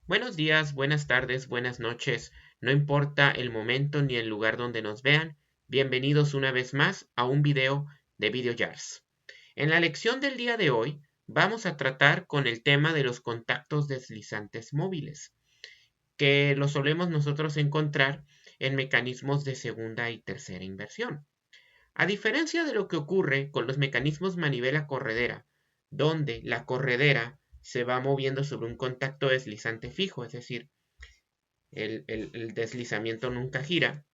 Buenos días, buenas tardes, buenas noches, no importa el momento ni el lugar donde nos vean, bienvenidos una vez más a un video de VideoJars. En la lección del día de hoy vamos a tratar con el tema de los contactos deslizantes móviles, que lo solemos nosotros encontrar en mecanismos de segunda y tercera inversión. A diferencia de lo que ocurre con los mecanismos manivela-corredera, donde la corredera se va moviendo sobre un contacto deslizante fijo, es decir, el deslizamiento nunca gira.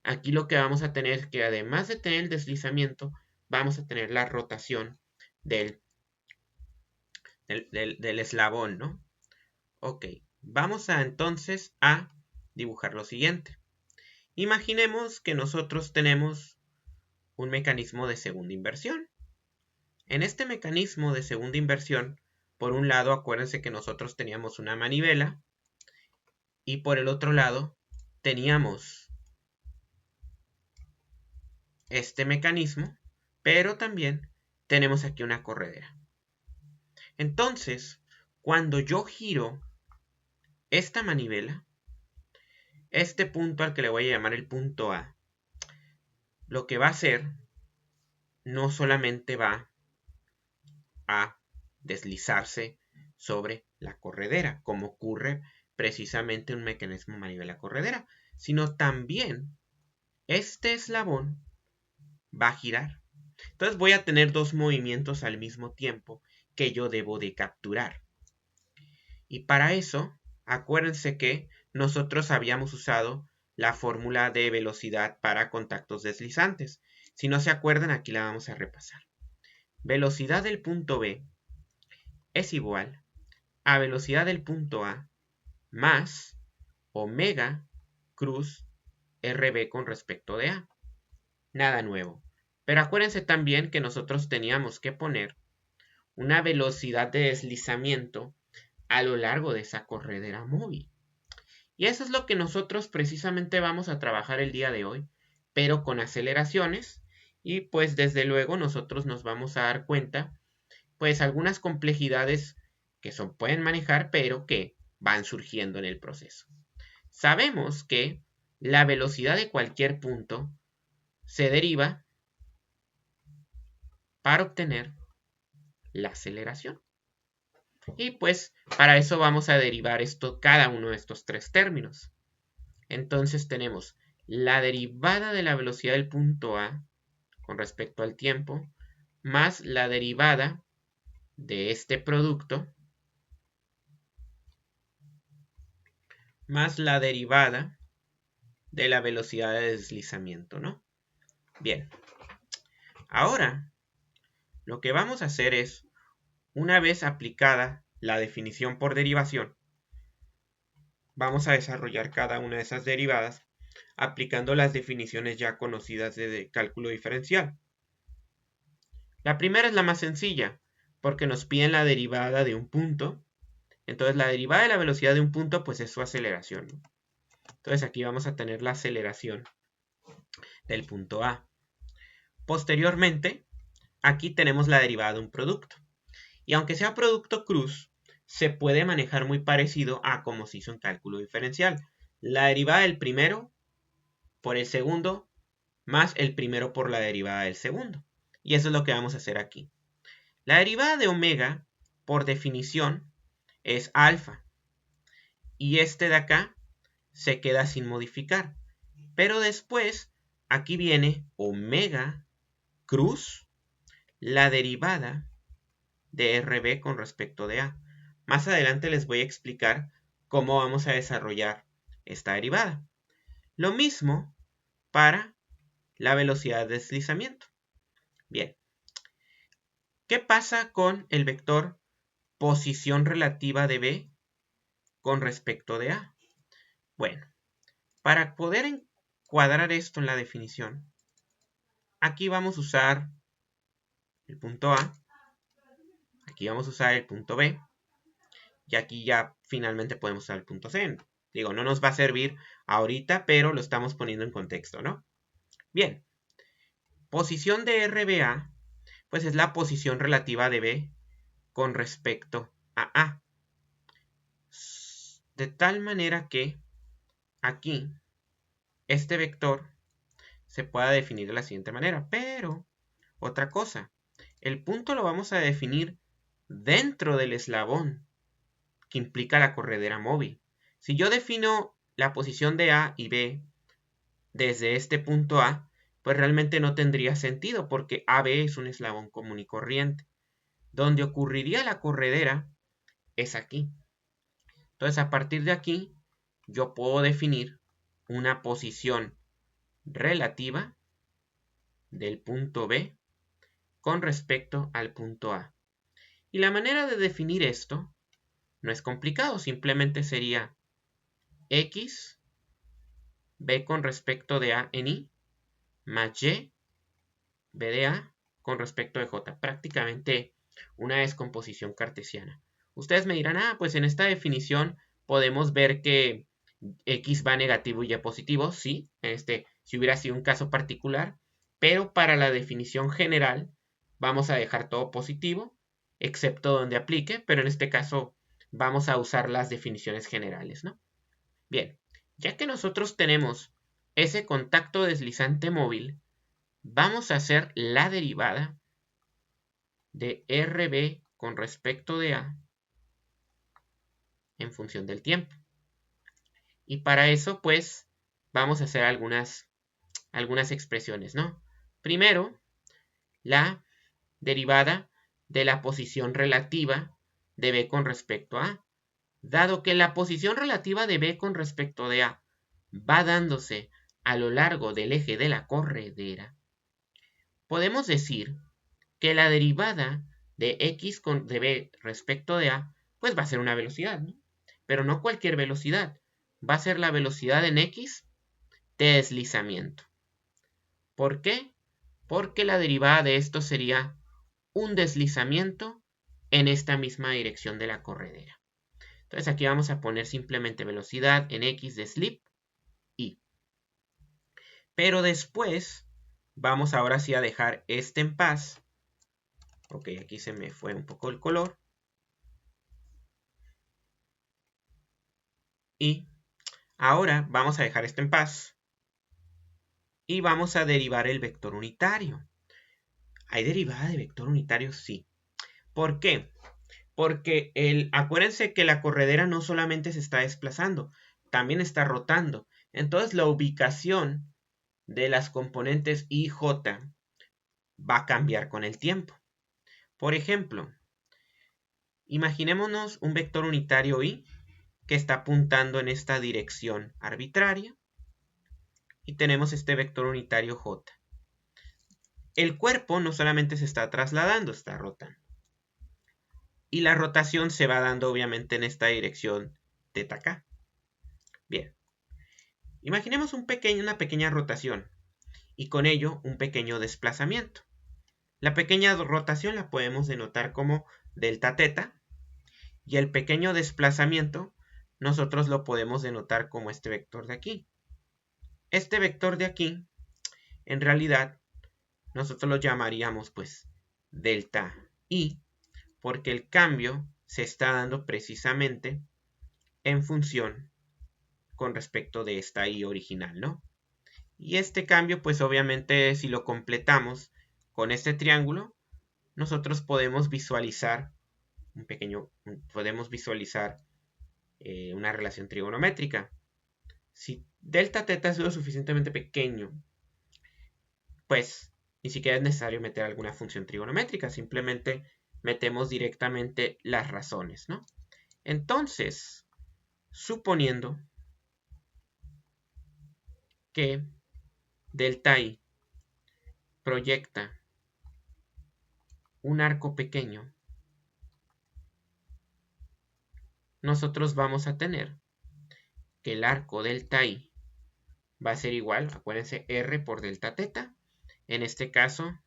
Aquí lo que vamos a tener es que además de tener el deslizamiento, vamos a tener la rotación del, del eslabón, ¿no? Ok, vamos a entonces a dibujar lo siguiente. Imaginemos que nosotros tenemos un mecanismo de segunda inversión. En este mecanismo de segunda inversión, por un lado, acuérdense que nosotros teníamos una manivela y por el otro lado teníamos este mecanismo, pero también tenemos aquí una corredera. Entonces, cuando yo giro esta manivela, este punto al que le voy a llamar el punto A, lo que va a hacer no solamente va a deslizarse sobre la corredera, como ocurre precisamente en un mecanismo manivela corredera, sino también este eslabón va a girar. Entonces voy a tener dos movimientos al mismo tiempo que yo debo de capturar. Y para eso, acuérdense que nosotros habíamos usado la fórmula de velocidad para contactos deslizantes. Si no se acuerdan, aquí la vamos a repasar. Velocidad del punto B es igual a velocidad del punto A más omega cruz RB con respecto de A. Nada nuevo. Pero acuérdense también que nosotros teníamos que poner una velocidad de deslizamiento a lo largo de esa corredera móvil. Y eso es lo que nosotros precisamente vamos a trabajar el día de hoy, pero con aceleraciones. Y pues desde luego nosotros nos vamos a dar cuenta, pues algunas complejidades que pueden manejar, pero que van surgiendo en el proceso. Sabemos que la velocidad de cualquier punto se deriva para obtener la aceleración. Y pues para eso vamos a derivar cada uno de estos tres términos. Entonces tenemos la derivada de la velocidad del punto A con respecto al tiempo, más la derivada de este producto, más la derivada de la velocidad de deslizamiento, ¿no? Bien, ahora lo que vamos a hacer es, una vez aplicada la definición por derivación, vamos a desarrollar cada una de esas derivadas aplicando las definiciones ya conocidas de cálculo diferencial. La primera es la más sencilla, porque nos piden la derivada de un punto. Entonces la derivada de la velocidad de un punto pues es su aceleración, ¿no? Entonces aquí vamos a tener la aceleración del punto A. Posteriormente, aquí tenemos la derivada de un producto. Y aunque sea producto cruz, se puede manejar muy parecido a como se hizo en cálculo diferencial. La derivada del primero por el segundo más el primero por la derivada del segundo. Y eso es lo que vamos a hacer aquí. La derivada de omega, por definición, es alfa. Y este de acá se queda sin modificar. Pero después, aquí viene omega cruz, la derivada de RB con respecto de A. Más adelante les voy a explicar cómo vamos a desarrollar esta derivada. Lo mismo para la velocidad de deslizamiento. Bien, ¿qué pasa con el vector posición relativa de B con respecto de A? Bueno, para poder encuadrar esto en la definición, aquí vamos a usar el punto A, aquí vamos a usar el punto B, y aquí ya finalmente podemos usar el punto C. Digo, no nos va a servir ahorita, pero lo estamos poniendo en contexto, ¿no? Bien, posición de RBA, pues es la posición relativa de B con respecto a A. de tal manera que aquí este vector se pueda definir de la siguiente manera. Pero, otra cosa, el punto lo vamos a definir dentro del eslabón que implica la corredera móvil. Si yo defino la posición de A y B desde este punto A, pues realmente no tendría sentido porque AB es un eslabón común y corriente. Donde ocurriría la corredera es aquí. Entonces, a partir de aquí, yo puedo definir una posición relativa del punto B con respecto al punto A. Y la manera de definir esto no es complicado, simplemente sería X, B con respecto de A en Y, más Y, B de A con respecto de J. Prácticamente una descomposición cartesiana. Ustedes me dirán, pues en esta definición podemos ver que X va negativo y Y positivo. Sí, si hubiera sido un caso particular, pero para la definición general vamos a dejar todo positivo, excepto donde aplique, pero en este caso vamos a usar las definiciones generales, ¿no? Bien, ya que nosotros tenemos ese contacto deslizante móvil, vamos a hacer la derivada de RB con respecto de A en función del tiempo. Y para eso, pues, vamos a hacer algunas expresiones, ¿no? Primero, la derivada de la posición relativa de B con respecto a A. Dado que la posición relativa de B con respecto de A va dándose a lo largo del eje de la corredera, podemos decir que la derivada de X de B respecto de A, pues va a ser una velocidad, ¿no? Pero no cualquier velocidad. Va a ser la velocidad en X de deslizamiento. ¿Por qué? Porque la derivada de esto sería un deslizamiento en esta misma dirección de la corredera. Entonces aquí vamos a poner simplemente velocidad en X de slip y. Pero después vamos ahora sí a dejar este en paz. Ok, aquí se me fue un poco el color. Y ahora vamos a dejar esto en paz. Y vamos a derivar el vector unitario. ¿Hay derivada de vector unitario? Sí. ¿Por qué? Porque acuérdense que la corredera no solamente se está desplazando, también está rotando. Entonces la ubicación de las componentes I y J va a cambiar con el tiempo. Por ejemplo, imaginémonos un vector unitario I que está apuntando en esta dirección arbitraria y tenemos este vector unitario J. El cuerpo no solamente se está trasladando, está rotando. Y la rotación se va dando obviamente en esta dirección θk. Bien. Imaginemos una pequeña rotación y con ello un pequeño desplazamiento. La pequeña rotación la podemos denotar como delta θ y el pequeño desplazamiento nosotros lo podemos denotar como este vector de aquí. Este vector de aquí, en realidad, nosotros lo llamaríamos pues delta I, porque el cambio se está dando precisamente en función con respecto de esta I original, ¿no? Y este cambio, pues obviamente si lo completamos con este triángulo, nosotros podemos visualizar una relación trigonométrica. Si delta θ es lo suficientemente pequeño, pues ni siquiera es necesario meter alguna función trigonométrica, simplemente metemos directamente las razones, ¿no? Entonces, suponiendo que delta I proyecta un arco pequeño, nosotros vamos a tener que el arco delta I va a ser igual, acuérdense, R por delta θ. En este caso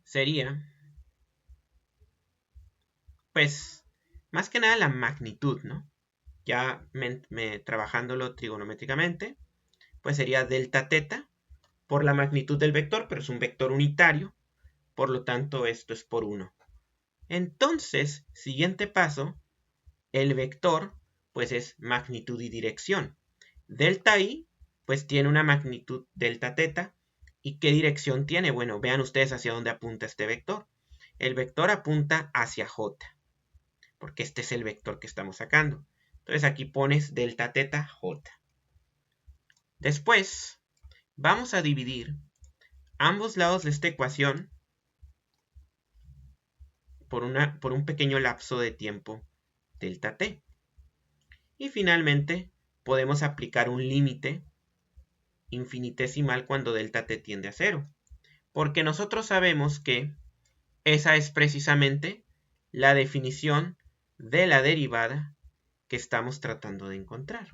sería, pues, más que nada la magnitud, ¿no? Ya trabajándolo trigonométricamente, pues sería delta θ por la magnitud del vector, pero es un vector unitario, por lo tanto esto es por 1. Entonces, siguiente paso, el vector pues es magnitud y dirección. Delta I pues tiene una magnitud delta teta. ¿Y qué dirección tiene? Bueno, vean ustedes hacia dónde apunta este vector. El vector apunta hacia J, porque este es el vector que estamos sacando. Entonces aquí pones delta teta J. Después vamos a dividir ambos lados de esta ecuación por un pequeño lapso de tiempo delta t. Y finalmente podemos aplicar un límite infinitesimal cuando delta t tiende a 0. Porque nosotros sabemos que esa es precisamente la definición de la derivada que estamos tratando de encontrar.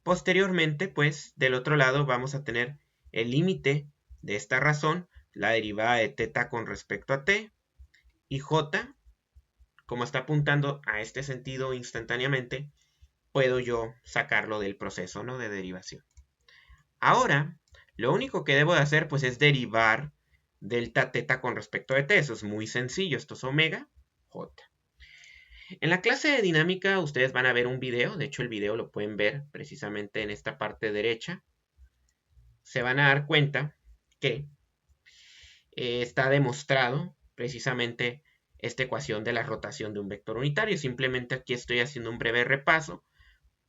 Posteriormente, pues, del otro lado vamos a tener el límite de esta razón, la derivada de teta con respecto a t, y j, como está apuntando a este sentido instantáneamente, puedo yo sacarlo del proceso, ¿no?, de derivación. Ahora, lo único que debo de hacer, pues, es derivar delta teta con respecto de t. Eso es muy sencillo. Esto es omega j. En la clase de dinámica ustedes van a ver un video. De hecho, el video lo pueden ver precisamente en esta parte derecha. Se van a dar cuenta que está demostrado precisamente esta ecuación de la rotación de un vector unitario. Simplemente aquí estoy haciendo un breve repaso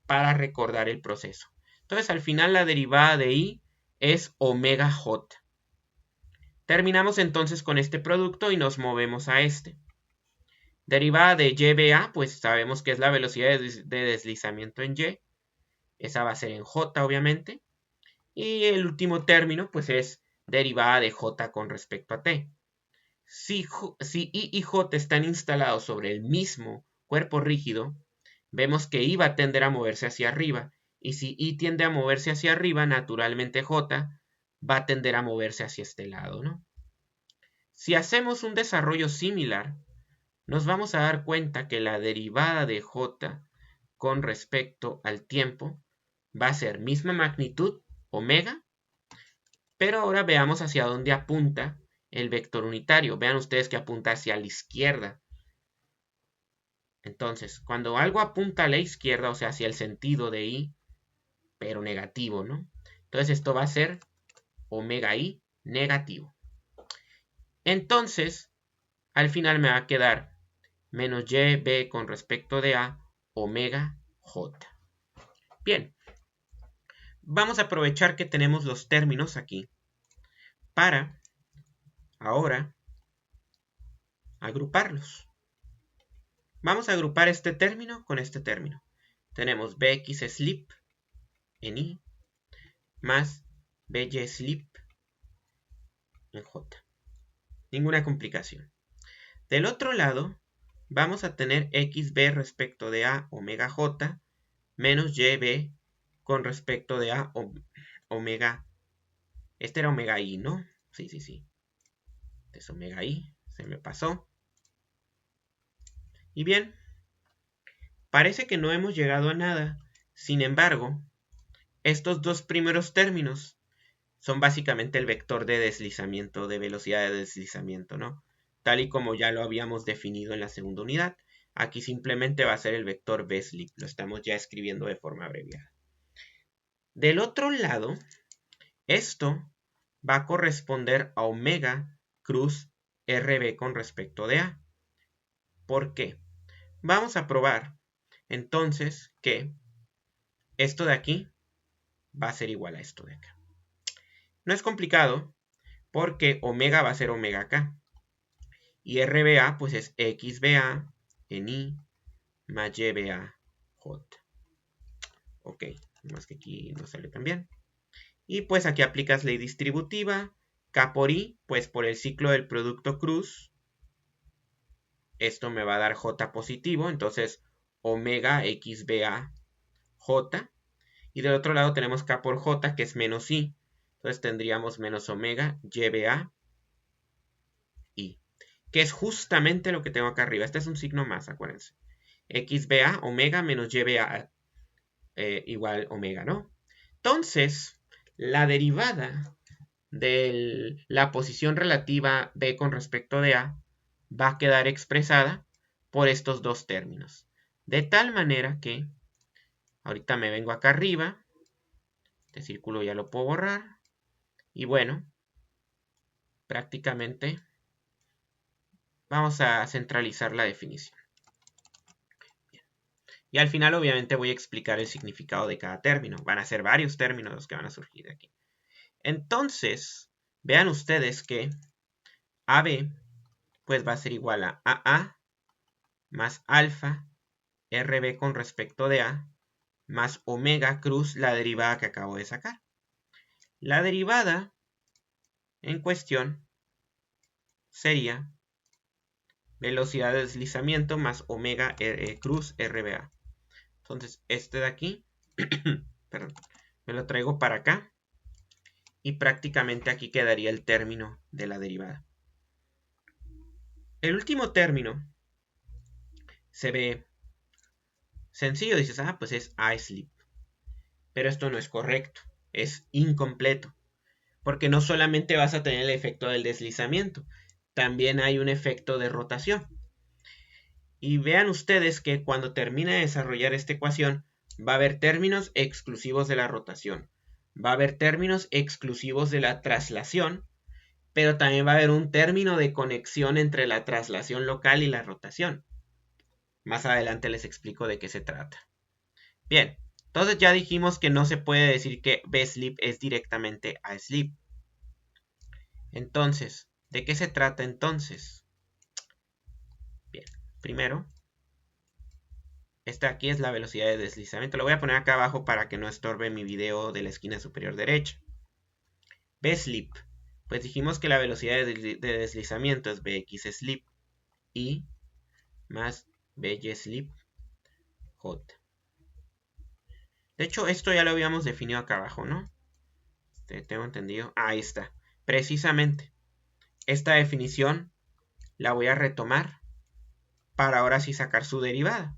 para recordar el proceso. Entonces, al final la derivada de i es omega j. Terminamos entonces con este producto y nos movemos a este. Derivada de YBA, pues sabemos que es la velocidad de deslizamiento en Y. Esa va a ser en J, obviamente. Y el último término, pues es derivada de J con respecto a T. Si I y J están instalados sobre el mismo cuerpo rígido, vemos que I va a tender a moverse hacia arriba. Y si I tiende a moverse hacia arriba, naturalmente J va a tender a moverse hacia este lado, ¿no? Si hacemos un desarrollo similar, nos vamos a dar cuenta que la derivada de J con respecto al tiempo va a ser misma magnitud, omega, pero ahora veamos hacia dónde apunta el vector unitario. Vean ustedes que apunta hacia la izquierda. Entonces, cuando algo apunta a la izquierda, o sea, hacia el sentido de I, pero negativo, ¿no? Entonces esto va a ser omega I negativo. Entonces, al final me va a quedar menos YB con respecto de A, omega J. Bien, vamos a aprovechar que tenemos los términos aquí para ahora agruparlos. Vamos a agrupar este término con este término. Tenemos Bx slip en I más By slip en J. Ninguna complicación. Del otro lado, vamos a tener XB respecto de A omega J menos YB con respecto de A omega. Este era omega I, ¿no? Sí. Este es omega I. Se me pasó. Y bien, parece que no hemos llegado a nada. Sin embargo, estos dos primeros términos son básicamente el vector de deslizamiento, de velocidad de deslizamiento, ¿no? Tal y como ya lo habíamos definido en la segunda unidad. Aquí simplemente va a ser el vector B-slip. Lo estamos ya escribiendo de forma abreviada. Del otro lado, esto va a corresponder a omega cruz RB con respecto de A. ¿Por qué? Vamos a probar entonces que esto de aquí va a ser igual a esto de acá. No es complicado porque omega va a ser omega acá. Y RBA pues es XBA en I más YBA J. Ok, más que aquí no sale tan bien. Y pues aquí aplicas ley distributiva. K por I, pues por el ciclo del producto cruz. Esto me va a dar J positivo. Entonces omega XBA J. Y del otro lado tenemos K por J, que es menos I. Entonces tendríamos menos omega YBA I. Que es justamente lo que tengo acá arriba. Este es un signo más, acuérdense. XBA, omega menos YBA igual omega, ¿no? Entonces, la derivada de la posición relativa B con respecto de A va a quedar expresada por estos dos términos. De tal manera que ahorita me vengo acá arriba. Este círculo ya lo puedo borrar. Y bueno, prácticamente vamos a centralizar la definición. Y al final obviamente voy a explicar el significado de cada término. Van a ser varios términos los que van a surgir de aquí. Entonces, vean ustedes que AB pues va a ser igual a AA más alfa RB con respecto de A más omega cruz la derivada que acabo de sacar. La derivada en cuestión sería velocidad de deslizamiento más omega cruz RBA. Entonces, este de aquí, perdón, me lo traigo para acá y prácticamente aquí quedaría el término de la derivada. El último término se ve sencillo, dices, pues es A slip. Pero esto no es correcto, es incompleto, porque no solamente vas a tener el efecto del deslizamiento, también hay un efecto de rotación. Y vean ustedes que cuando termine de desarrollar esta ecuación, va a haber términos exclusivos de la rotación, va a haber términos exclusivos de la traslación, pero también va a haber un término de conexión entre la traslación local y la rotación. Más adelante les explico de qué se trata. Bien, entonces ya dijimos que no se puede decir que B-slip es directamente A-slip. Entonces, ¿de qué se trata entonces? Bien, primero, esta aquí es la velocidad de deslizamiento. Lo voy a poner acá abajo para que no estorbe mi video de la esquina superior derecha. B-slip, pues dijimos que la velocidad de deslizamiento es Bx-slip y más By-slip J. De hecho, esto ya lo habíamos definido acá abajo, ¿no? Tengo entendido. Ahí está. Precisamente. Esta definición la voy a retomar para ahora sí sacar su derivada.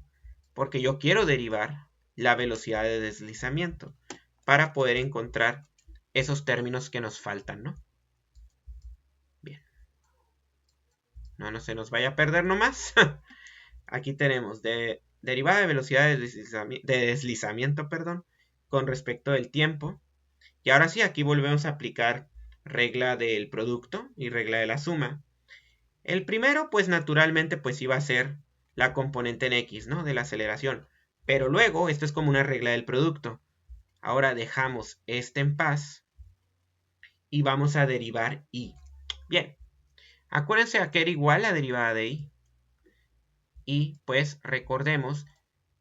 Porque yo quiero derivar la velocidad de deslizamiento para poder encontrar esos términos que nos faltan, ¿no? Bien. No se nos vaya a perder nomás. Aquí tenemos derivada de velocidad de deslizamiento, perdón, con respecto del tiempo. Y ahora sí, aquí volvemos a aplicar regla del producto y regla de la suma. El primero, pues naturalmente, pues iba a ser la componente en X, ¿no? De la aceleración. Pero luego, esto es como una regla del producto. Ahora dejamos este en paz y vamos a derivar Y. Bien, acuérdense a que era igual la derivada de Y. Y pues recordemos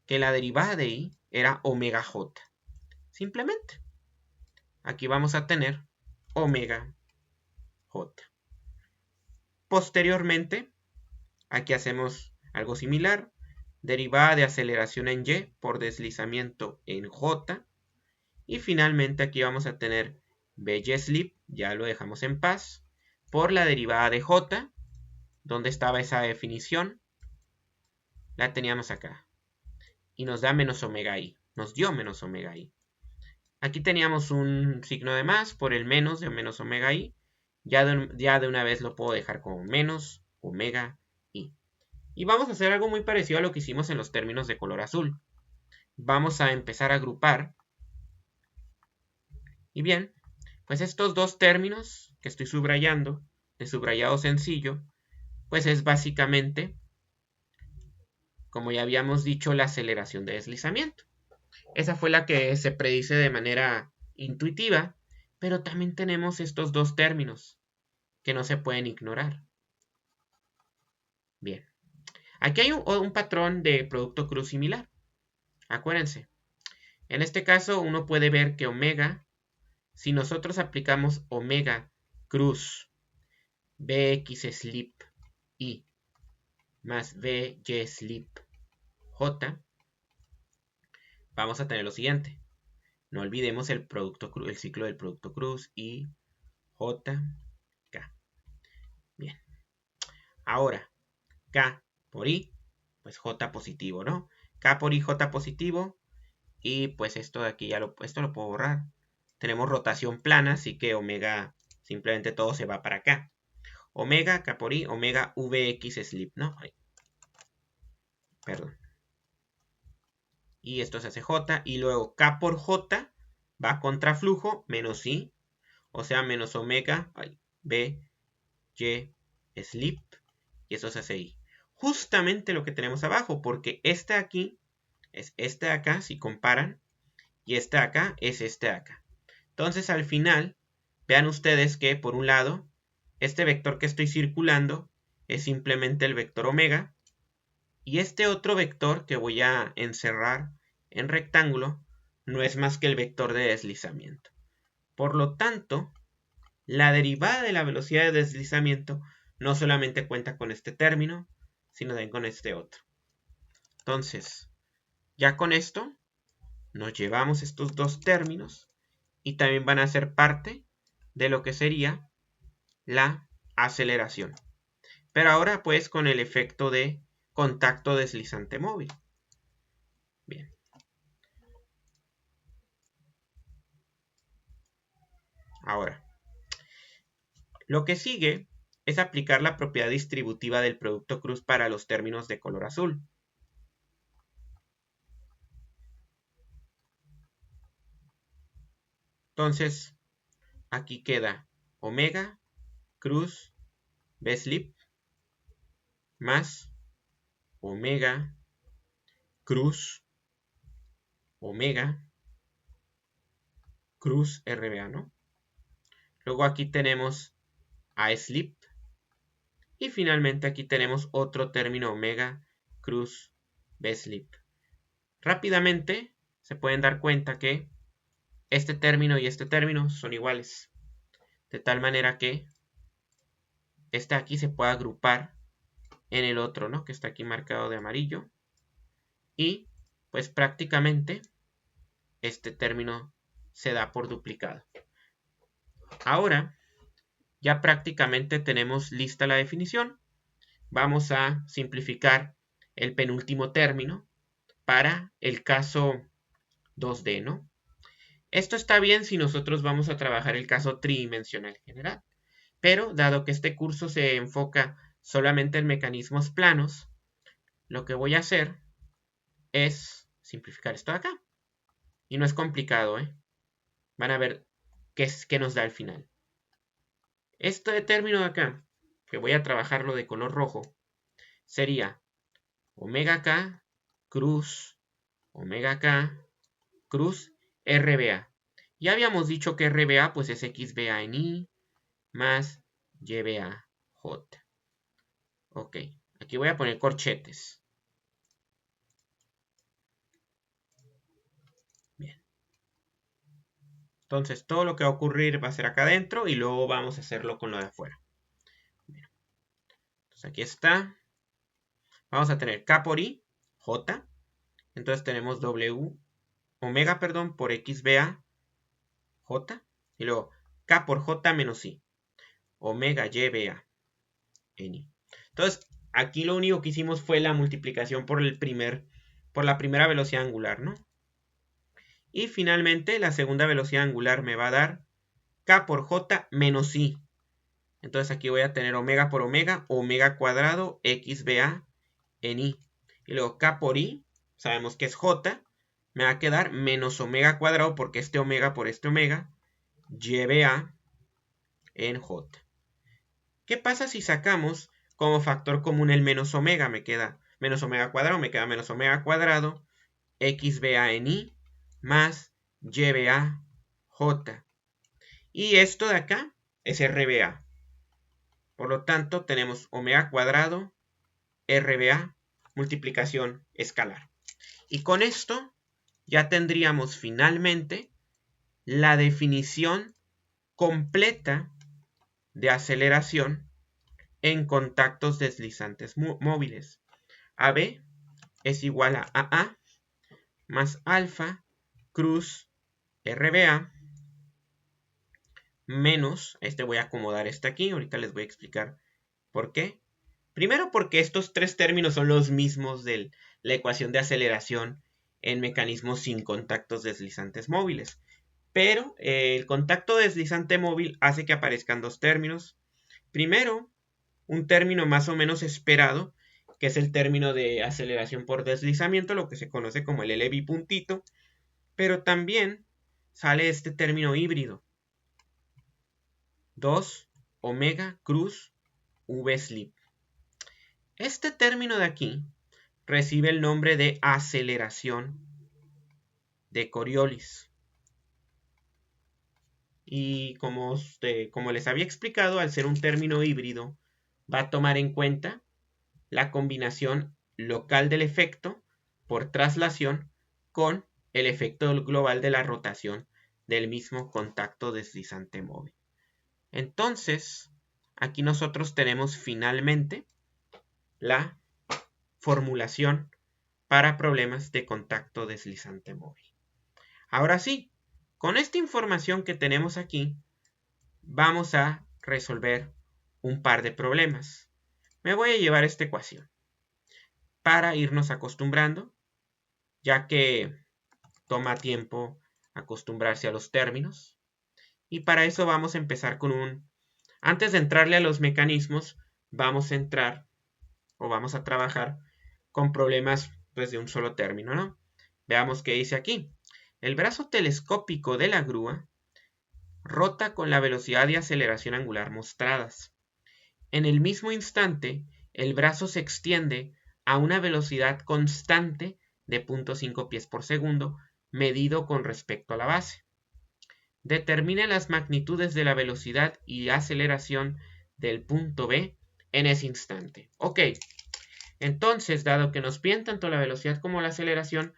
que la derivada de Y era omega J. Simplemente. Aquí vamos a tener omega J. Posteriormente, aquí hacemos algo similar. Derivada de aceleración en Y por deslizamiento en J. Y finalmente aquí vamos a tener By-slip, ya lo dejamos en paz, por la derivada de J. ¿Dónde estaba esa definición? La teníamos acá. Y nos da menos omega I. Nos dio menos omega I. Aquí teníamos un signo de más por el menos de menos omega I. Ya de una vez lo puedo dejar como menos omega I. Y vamos a hacer algo muy parecido a lo que hicimos en los términos de color azul. Vamos a empezar a agrupar. Y bien, pues estos dos términos que estoy subrayando, de subrayado sencillo, pues es básicamente, como ya habíamos dicho, la aceleración de deslizamiento. Esa fue la que se predice de manera intuitiva, pero también tenemos estos dos términos que no se pueden ignorar. Bien, aquí hay un patrón de producto cruz similar. Acuérdense, en este caso uno puede ver que omega, si nosotros aplicamos omega cruz Bx slip I más By slip J, vamos a tener lo siguiente. No olvidemos el ciclo del producto cruz I, J, K. Bien. Ahora, K por I, pues J positivo, ¿no? K por I, J positivo. Y pues esto de aquí esto lo puedo borrar. Tenemos rotación plana, así que omega, simplemente todo se va para acá. Omega, K por I, omega Vx slip, ¿no? Ay. Perdón. y esto se hace J, y luego K por J va contra flujo menos I, o sea, menos omega, B, Y, slip, y eso se hace I. Justamente lo que tenemos abajo, porque este aquí es este de acá, si comparan, y este de acá es este de acá. Entonces, al final, vean ustedes que, por un lado, este vector que estoy circulando es simplemente el vector omega, y este otro vector que voy a encerrar en rectángulo no es más que el vector de deslizamiento. Por lo tanto, la derivada de la velocidad de deslizamiento no solamente cuenta con este término, sino también con este otro. Entonces, ya con esto, nos llevamos estos dos términos y también van a ser parte de lo que sería la aceleración. Pero ahora pues con el efecto de contacto deslizante móvil. Bien. Ahora, lo que sigue es aplicar la propiedad distributiva del producto cruz para los términos de color azul. Entonces, aquí queda omega cruz B slip más omega cruz omega cruz RBA, ¿no? Luego aquí tenemos A slip y finalmente aquí tenemos otro término omega cruz B slip. Rápidamente se pueden dar cuenta que este término y este término son iguales, de tal manera que este aquí se puede agrupar en el otro, ¿no? Que está aquí marcado de amarillo, y pues prácticamente este término se da por duplicado. Ahora ya prácticamente tenemos lista la definición. Vamos a simplificar el penúltimo término para el caso 2D, ¿no? Esto está bien si nosotros vamos a trabajar el caso tridimensional general, pero dado que este curso se enfoca solamente en mecanismos planos, lo que voy a hacer es simplificar esto de acá. Y no es complicado, ¿eh? Van a ver qué nos da al final. Este término de acá, que voy a trabajarlo de color rojo, sería omega k cruz omega k cruz RBA. Ya habíamos dicho que RBA pues es XBA en I más YBA J. Ok, aquí voy a poner corchetes. Bien. Entonces todo lo que va a ocurrir va a ser acá adentro y luego vamos a hacerlo con lo de afuera. Bien. Entonces aquí está. Vamos a tener K por I, J. Entonces tenemos W, omega, perdón, por XBA, J. Y luego K por J menos I, omega YBA en I. Entonces, aquí lo único que hicimos fue la multiplicación por la primera velocidad angular, ¿no? Y finalmente, la segunda velocidad angular me va a dar K por J menos I. Entonces aquí voy a tener omega por omega, omega cuadrado, XBA en I. Y luego K por I, sabemos que es J, me va a quedar menos omega cuadrado, porque este omega por este omega, YBA en J. ¿Qué pasa si sacamos como factor común el menos omega? Me queda menos omega cuadrado, me queda menos omega cuadrado, XBA en I, más YBA J. Y esto de acá es RBA. Por lo tanto, tenemos omega cuadrado, RBA, multiplicación escalar. Y con esto ya tendríamos finalmente la definición completa de aceleración en contactos deslizantes móviles. AB es igual a AA más alfa cruz RBA menos, voy a acomodar este aquí, ahorita les voy a explicar por qué. Primero porque estos tres términos son los mismos de la ecuación de aceleración en mecanismos sin contactos deslizantes móviles. Pero el contacto deslizante móvil hace que aparezcan dos términos. Primero, un término más o menos esperado, que es el término de aceleración por deslizamiento, lo que se conoce como el L bipuntito, pero también sale este término híbrido, 2 omega cruz v slip. Este término de aquí recibe el nombre de aceleración de Coriolis. Y como les había explicado, al ser un término híbrido, va a tomar en cuenta la combinación local del efecto por traslación con el efecto global de la rotación del mismo contacto deslizante móvil. Entonces, aquí nosotros tenemos finalmente la formulación para problemas de contacto deslizante móvil. Ahora sí, con esta información que tenemos aquí, vamos a resolver un par de problemas. Me voy a llevar esta ecuación para irnos acostumbrando, ya que toma tiempo acostumbrarse a los términos. Y para eso vamos a empezar con antes de entrarle a los mecanismos, vamos a trabajar con problemas pues, de un solo término, ¿no? Veamos qué dice aquí. El brazo telescópico de la grúa rota con la velocidad y aceleración angular mostradas. En el mismo instante, el brazo se extiende a una velocidad constante de 0.5 pies por segundo, medido con respecto a la base. Determine las magnitudes de la velocidad y aceleración del punto B en ese instante. Ok, entonces, dado que nos piden tanto la velocidad como la aceleración,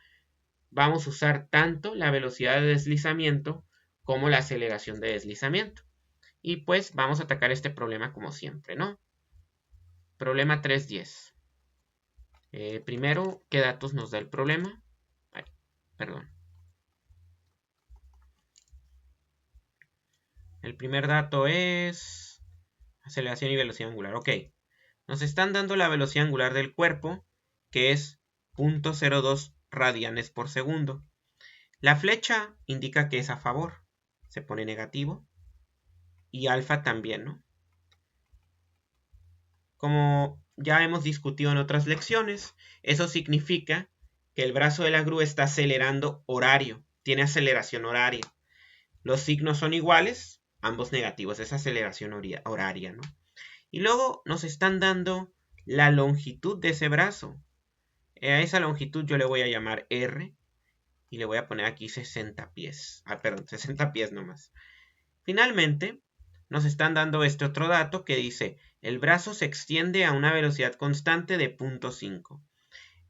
vamos a usar tanto la velocidad de deslizamiento como la aceleración de deslizamiento. Y pues vamos a atacar este problema como siempre, ¿no? Problema 3.10. Primero, ¿qué datos nos da el problema? Ay, perdón. El primer dato es aceleración y velocidad angular. Ok. Nos están dando la velocidad angular del cuerpo, que es 0.02 radianes por segundo. La flecha indica que es a favor. Se pone negativo. Y alfa también, ¿no? Como ya hemos discutido en otras lecciones, eso significa que el brazo de la grúa está acelerando horario. Tiene aceleración horaria. Los signos son iguales, ambos negativos. Es aceleración horaria, ¿no? Y luego nos están dando la longitud de ese brazo. A esa longitud yo le voy a llamar R y le voy a poner aquí 60 pies. Perdón, 60 pies nomás. Finalmente, nos están dando este otro dato que dice, el brazo se extiende a una velocidad constante de 0.5.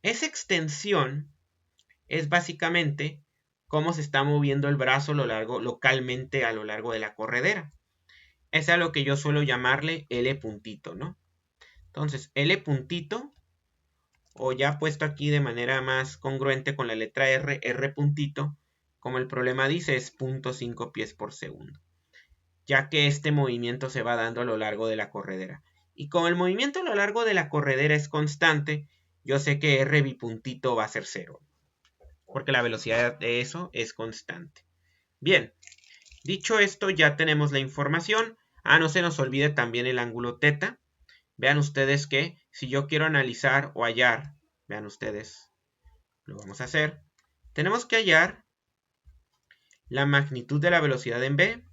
Esa extensión es básicamente cómo se está moviendo el brazo localmente a lo largo de la corredera. Es a lo que yo suelo llamarle L puntito, ¿no? Entonces, L puntito, o ya puesto aquí de manera más congruente con la letra R, R puntito, como el problema dice, es 0.5 pies por segundo, ya que este movimiento se va dando a lo largo de la corredera. Y como el movimiento a lo largo de la corredera es constante, yo sé que R bipuntito va a ser 0, porque la velocidad de eso es constante. Bien, dicho esto, ya tenemos la información. No se nos olvide también el ángulo θ. Vean ustedes que si yo quiero analizar o hallar, vean ustedes, lo vamos a hacer. Tenemos que hallar la magnitud de la velocidad en B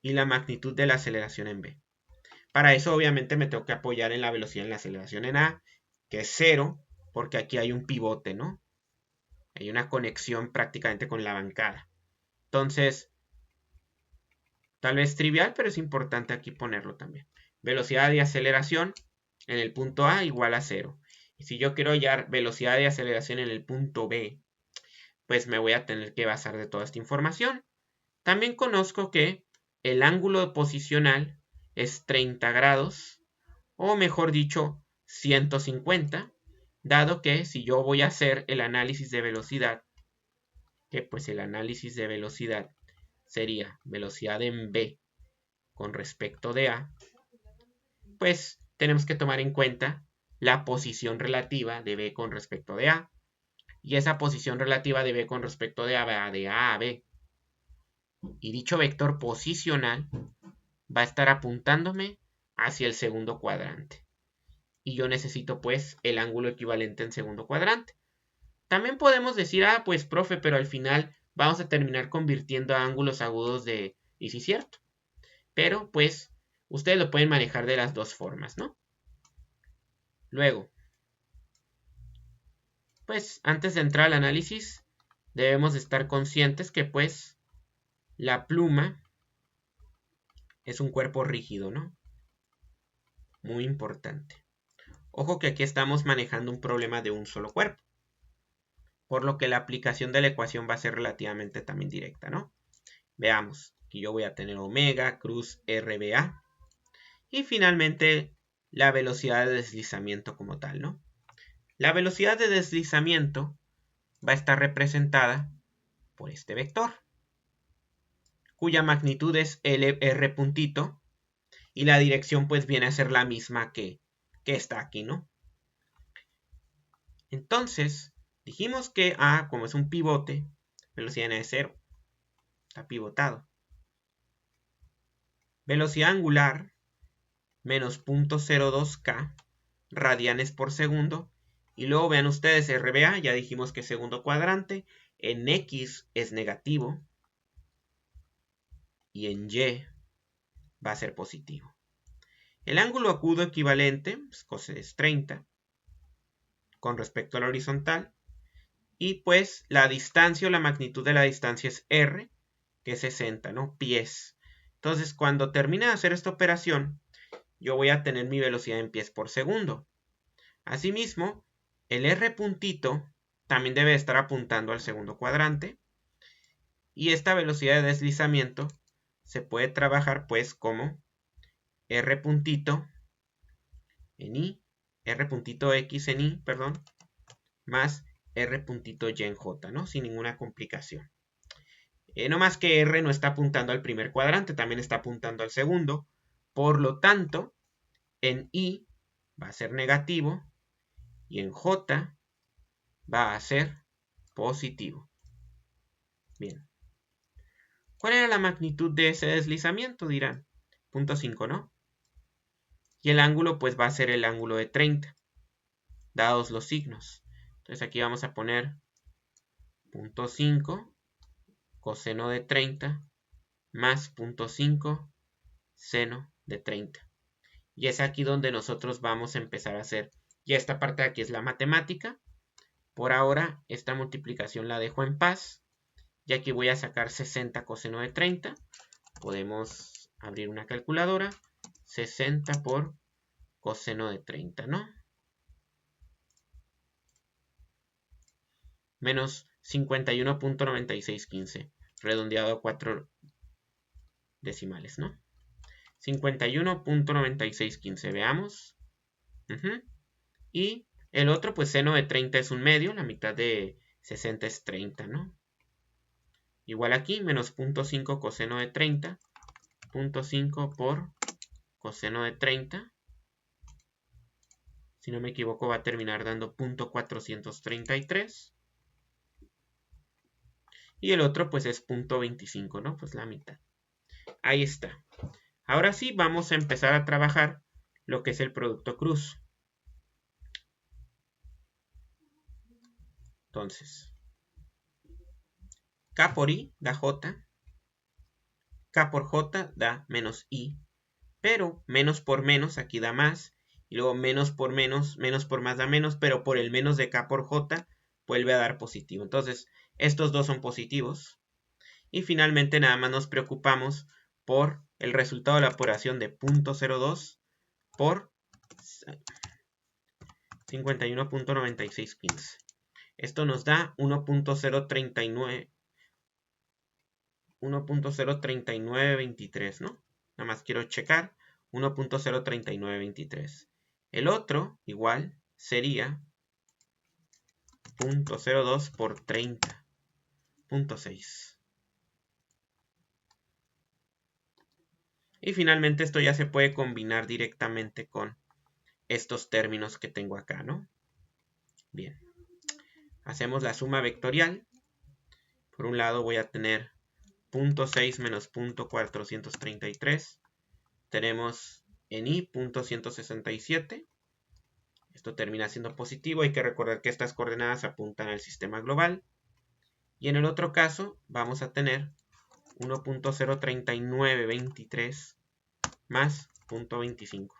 y la magnitud de la aceleración en B. Para eso obviamente me tengo que apoyar en la velocidad en la aceleración en A, que es 0, porque aquí hay un pivote, ¿no? Hay una conexión prácticamente con la bancada. Entonces, tal vez trivial, pero es importante aquí ponerlo también. Velocidad y aceleración en el punto A igual a 0. Y si yo quiero hallar velocidad y aceleración en el punto B, pues me voy a tener que basar de toda esta información. También conozco que el ángulo posicional es 30 grados, o mejor dicho, 150, dado que si yo voy a hacer el análisis de velocidad, que pues el análisis de velocidad sería velocidad en B con respecto de A, pues tenemos que tomar en cuenta la posición relativa de B con respecto de A. Y esa posición relativa de B con respecto de A va de A a B. Y dicho vector posicional va a estar apuntándome hacia el segundo cuadrante. y yo necesito pues el ángulo equivalente en segundo cuadrante. También podemos decir, pues profe, pero al final vamos a terminar convirtiendo a ángulos agudos de... Y sí es cierto. Pero pues ustedes lo pueden manejar de las dos formas, ¿no? Luego, pues antes de entrar al análisis, debemos estar conscientes que pues la pluma es un cuerpo rígido, ¿no? Muy importante. Ojo que aquí estamos manejando un problema de un solo cuerpo, por lo que la aplicación de la ecuación va a ser relativamente también directa, ¿no? Veamos, aquí yo voy a tener omega cruz RBA y finalmente la velocidad de deslizamiento como tal, ¿no? La velocidad de deslizamiento va a estar representada por este vector, cuya magnitud es R puntito, y la dirección pues viene a ser la misma que está aquí, ¿no? Entonces, dijimos que A, como es un pivote, velocidad n es 0, está pivotado. Velocidad angular, menos 0.02K radianes por segundo. Y luego vean ustedes RBA, ya dijimos que es segundo cuadrante, en X es negativo y en Y va a ser positivo. El ángulo agudo equivalente es 30 con respecto a la horizontal. Y pues la distancia o la magnitud de la distancia es R, que es 60, ¿no? Pies. Entonces, cuando termine de hacer esta operación, yo voy a tener mi velocidad en pies por segundo. Asimismo, el R puntito también debe estar apuntando al segundo cuadrante. Y esta velocidad de deslizamiento se puede trabajar pues como R puntito en I, R puntito X en Y, perdón, más R puntito Y en J, ¿no? Sin ninguna complicación. No más que R no está apuntando al primer cuadrante, también está apuntando al segundo. Por lo tanto, en I va a ser negativo y en J va a ser positivo. Bien. ¿Cuál era la magnitud de ese deslizamiento? Dirán. 0.5, ¿no? Y el ángulo pues va a ser el ángulo de 30, dados los signos. Entonces aquí vamos a poner 0.5 coseno de 30 más 0.5 seno de 30. Y es aquí donde nosotros vamos a empezar a hacer. Ya esta parte de aquí es la matemática. Por ahora esta multiplicación la dejo en paz. Y aquí voy a sacar 60 coseno de 30. Podemos abrir una calculadora. 60 por coseno de 30, ¿no? Menos 51.9615. Redondeado a 4 decimales, ¿no? 51.9615. Veamos. Y el otro, pues seno de 30 es un medio. La mitad de 60 es 30, ¿no? Igual aquí, menos 0.5 coseno de 30. 0.5 por coseno de 30. Si no me equivoco, va a terminar dando 0.433. Y el otro, pues es 0.25, ¿no? Pues la mitad. Ahí está. Ahora sí, vamos a empezar a trabajar lo que es el producto cruz. Entonces, K por I da J. K por J da menos I. Pero menos por menos aquí da más. Y luego menos por menos da menos. Pero por el menos de K por J vuelve a dar positivo. Entonces, estos dos son positivos. Y finalmente nada más nos preocupamos por el resultado de la operación de 0.02 por 51.9615. Esto nos da 1.03923, ¿no? Nada más quiero checar. 1.03923. El otro, igual, sería 0.02 por 30.6. Y finalmente esto ya se puede combinar directamente con estos términos que tengo acá, ¿no? Bien. Hacemos la suma vectorial. Por un lado voy a tener 0.6 menos 0.433. Tenemos en I 0.167 Esto termina siendo positivo. Hay que recordar que estas coordenadas apuntan al sistema global. Y en el otro caso vamos a tener 1.03923 más 0.25.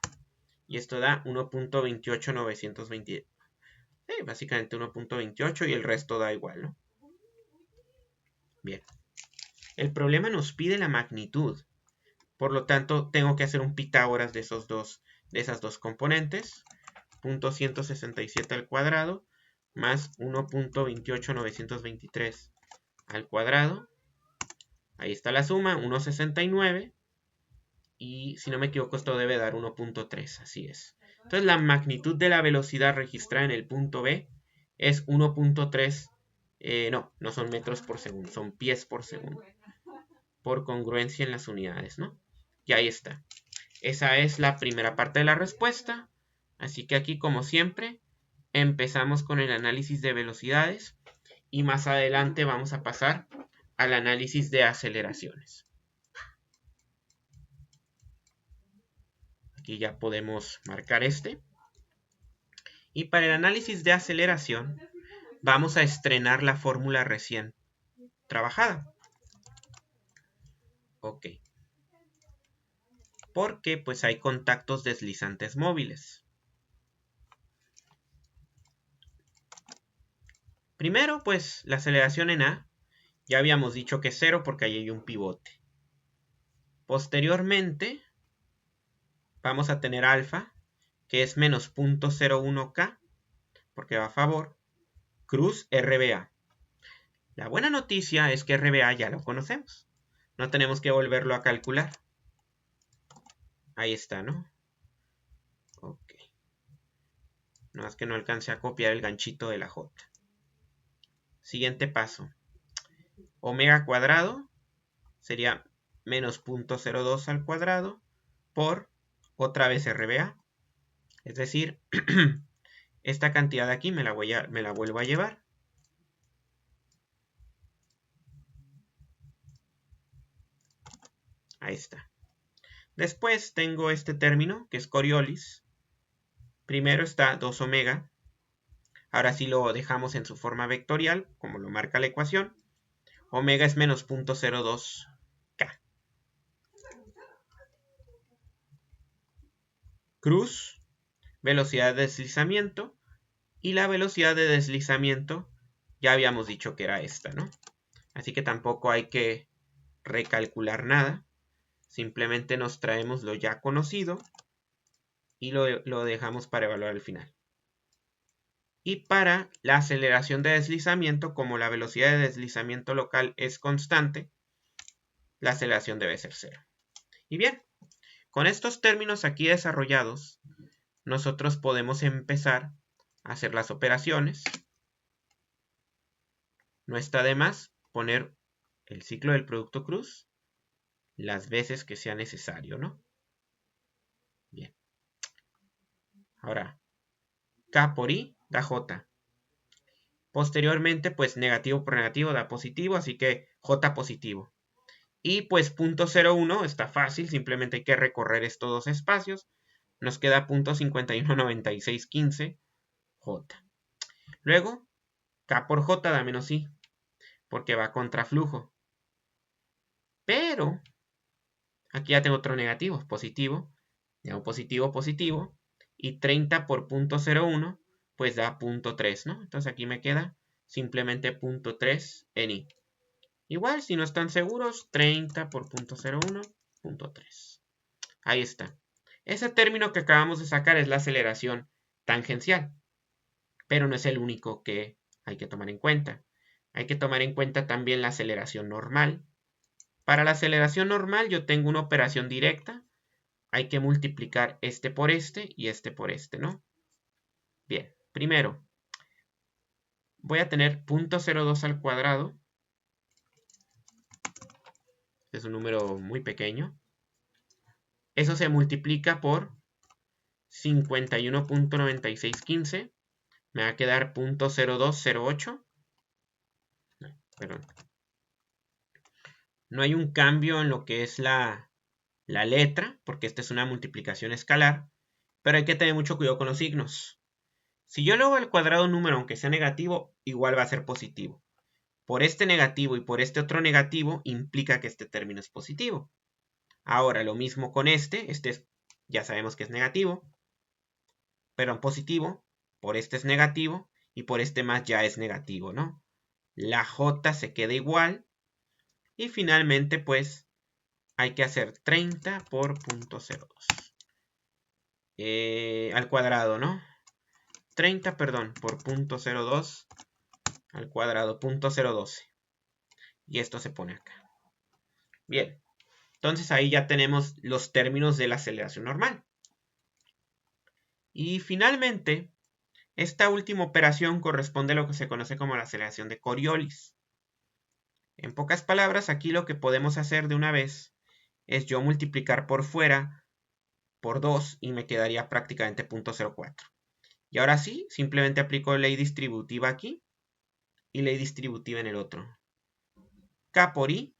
Y esto da 1.28920. Básicamente 1.28 y el resto da igual, ¿no? Bien. El problema nos pide la magnitud. Por lo tanto, tengo que hacer un Pitágoras de esas dos componentes. 0.167 al cuadrado más 1.28923 al cuadrado. Ahí está la suma, 1.69. Y si no me equivoco, esto debe dar 1.3, así es. Entonces la magnitud de la velocidad registrada en el punto B es 1.3, no son metros por segundo, son pies por segundo. Por congruencia en las unidades, ¿no? Y ahí está. Esa es la primera parte de la respuesta. Así que aquí, como siempre, empezamos con el análisis de velocidades y más adelante vamos a pasar al análisis de aceleraciones. Aquí ya podemos marcar este. Y para el análisis de aceleración vamos a estrenar la fórmula recién trabajada. Ok. Porque pues hay contactos deslizantes móviles. Primero, pues la aceleración en A, ya habíamos dicho que es 0 porque ahí hay un pivote. Posteriormente, vamos a tener alfa, que es menos 0.01K, porque va a favor, cruz RBA. La buena noticia es que RBA ya lo conocemos. No tenemos que volverlo a calcular. Ahí está, ¿no? Ok. No es que no alcance a copiar el ganchito de la J. Siguiente paso. Omega cuadrado sería menos 0.02 al cuadrado por otra vez RBA. Es decir, esta cantidad de aquí me la vuelvo a llevar. Ahí está. Después tengo este término, que es Coriolis. Primero está 2 omega. Ahora sí lo dejamos en su forma vectorial, como lo marca la ecuación. Omega es menos 0.02K. Cruz, velocidad de deslizamiento. Y la velocidad de deslizamiento ya habíamos dicho que era esta, ¿no? Así que tampoco hay que recalcular nada. Simplemente nos traemos lo ya conocido y lo dejamos para evaluar al final. Y para la aceleración de deslizamiento, como la velocidad de deslizamiento local es constante, la aceleración debe ser 0. Y bien, con estos términos aquí desarrollados, nosotros podemos empezar a hacer las operaciones. No está de más poner el ciclo del producto cruz las veces que sea necesario, ¿no? Bien. Ahora, K por I da J. Posteriormente, pues negativo por negativo da positivo, así que J positivo. Y pues 0.01 está fácil, simplemente hay que recorrer estos dos espacios. Nos queda 0.519615 J. Luego, K por J da menos I, porque va contra flujo. Pero, aquí ya tengo otro negativo, positivo. Llamo positivo, positivo. Y 30 por 0.01, pues da 0.3, ¿no? Entonces aquí me queda simplemente 0.3 en I. Igual, si no están seguros, 30 por 0.01, 0.3. Ahí está. Ese término que acabamos de sacar es la aceleración tangencial. Pero no es el único que hay que tomar en cuenta. Hay que tomar en cuenta también la aceleración normal. Para la aceleración normal yo tengo una operación directa. Hay que multiplicar este por este y este por este, ¿no? Bien, primero voy a tener 0.02 al cuadrado. Es un número muy pequeño. Eso se multiplica por 51.9615. Me va a quedar 0.0208. No, perdón. No hay un cambio en lo que es la letra, porque esta es una multiplicación escalar. Pero hay que tener mucho cuidado con los signos. Si yo luego al cuadrado un número, aunque sea negativo, igual va a ser positivo. Por este negativo y por este otro negativo, implica que este término es positivo. Ahora, lo mismo con este ya sabemos que es negativo, perdón, positivo, por este es negativo, y por este más ya es negativo, ¿no? La J se queda igual, y finalmente, pues, hay que hacer 30 por 0.02. Al cuadrado, ¿no? 30, perdón, por 0.02 al cuadrado, 0.012. Y esto se pone acá. Bien, entonces ahí ya tenemos los términos de la aceleración normal. Y finalmente, esta última operación corresponde a lo que se conoce como la aceleración de Coriolis. En pocas palabras, aquí lo que podemos hacer de una vez es yo multiplicar por fuera por 2 y me quedaría prácticamente 0.04. Y ahora sí, simplemente aplico ley distributiva aquí y ley distributiva en el otro. K por I,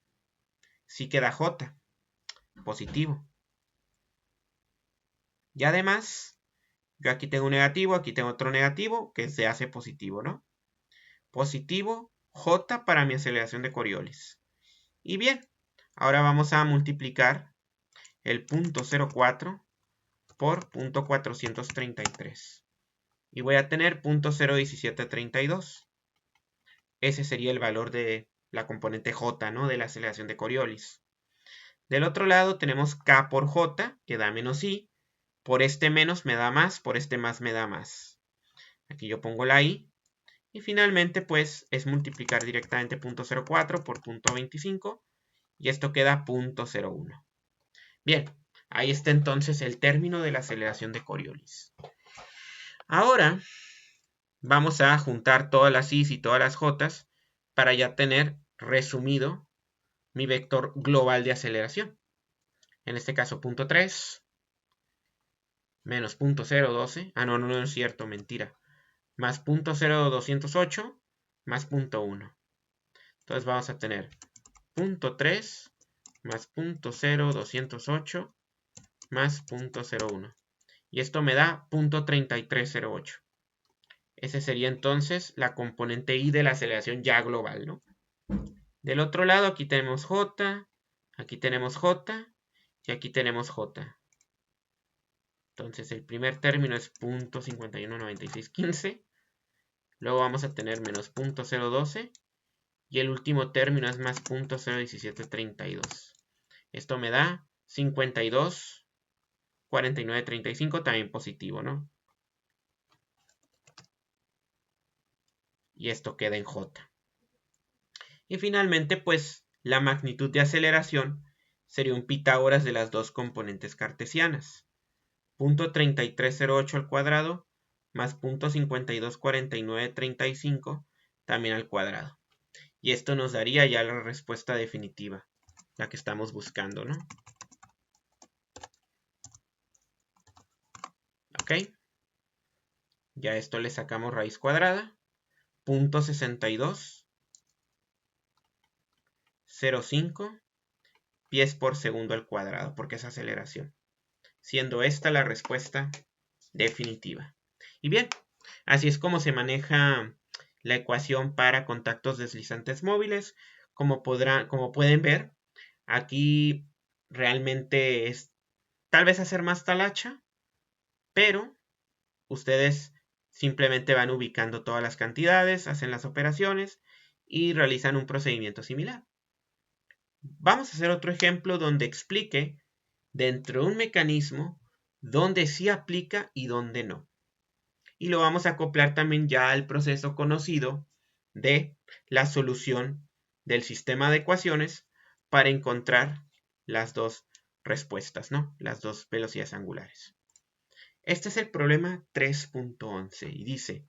sí queda J, positivo. Y además, yo aquí tengo un negativo, aquí tengo otro negativo, que se hace positivo, ¿no? Positivo, J para mi aceleración de Coriolis. Y bien, ahora vamos a multiplicar el 0.04 por 0.433. Y voy a tener 0.01732. Ese sería el valor de la componente J, ¿no? De la aceleración de Coriolis. Del otro lado tenemos K por J, que da menos I. Por este menos me da más, por este más me da más. Aquí yo pongo la I. Y finalmente, pues, es multiplicar directamente 0.04 por 0.25. Y esto queda 0.01. Bien, ahí está entonces el término de la aceleración de Coriolis. Ahora vamos a juntar todas las I's y todas las J's para ya tener resumido mi vector global de aceleración. En este caso, 0.3 menos 0.012. No es cierto, mentira. Más 0.0208 más 0.1. Entonces vamos a tener 0.3 más 0.0208 más 0.01. Y esto me da 0.3308. Ese sería entonces la componente I de la aceleración ya global, ¿no? Del otro lado aquí tenemos J, aquí tenemos J y aquí tenemos J. Entonces el primer término es 0.519615. Luego vamos a tener menos 0.012. Y el último término es más 0.01732. Esto me da 52, 49, 35, también positivo, ¿no? Y esto queda en J. Y finalmente, pues, la magnitud de aceleración sería un Pitágoras de las dos componentes cartesianas. 0.3308 al cuadrado más 0.524935 también al cuadrado. Y esto nos daría ya la respuesta definitiva, la que estamos buscando, ¿no? ¿Ok? Ya esto le sacamos raíz cuadrada. 0.6205 pies por segundo al cuadrado, porque es aceleración. Siendo esta la respuesta definitiva. Y bien, así es como se maneja la ecuación para contactos deslizantes móviles. Como pueden ver, aquí realmente es tal vez hacer más talacha, pero ustedes simplemente van ubicando todas las cantidades, hacen las operaciones y realizan un procedimiento similar. Vamos a hacer otro ejemplo donde explique dentro de un mecanismo donde sí aplica y donde no. Y lo vamos a acoplar también ya al proceso conocido de la solución del sistema de ecuaciones para encontrar las dos respuestas, ¿no? Las dos velocidades angulares. Este es el problema 3.11 y dice,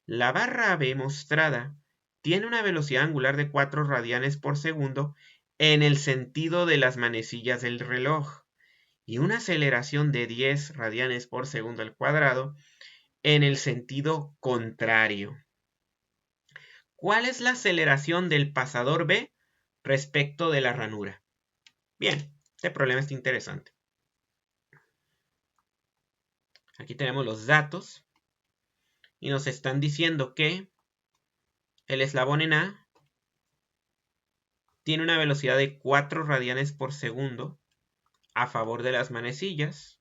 la barra AB mostrada tiene una velocidad angular de 4 radianes por segundo en el sentido de las manecillas del reloj y una aceleración de 10 radianes por segundo al cuadrado en el sentido contrario. ¿Cuál es la aceleración del pasador B respecto de la ranura? Bien, este problema está interesante. Aquí tenemos los datos y nos están diciendo que el eslabón en A tiene una velocidad de 4 radianes por segundo a favor de las manecillas,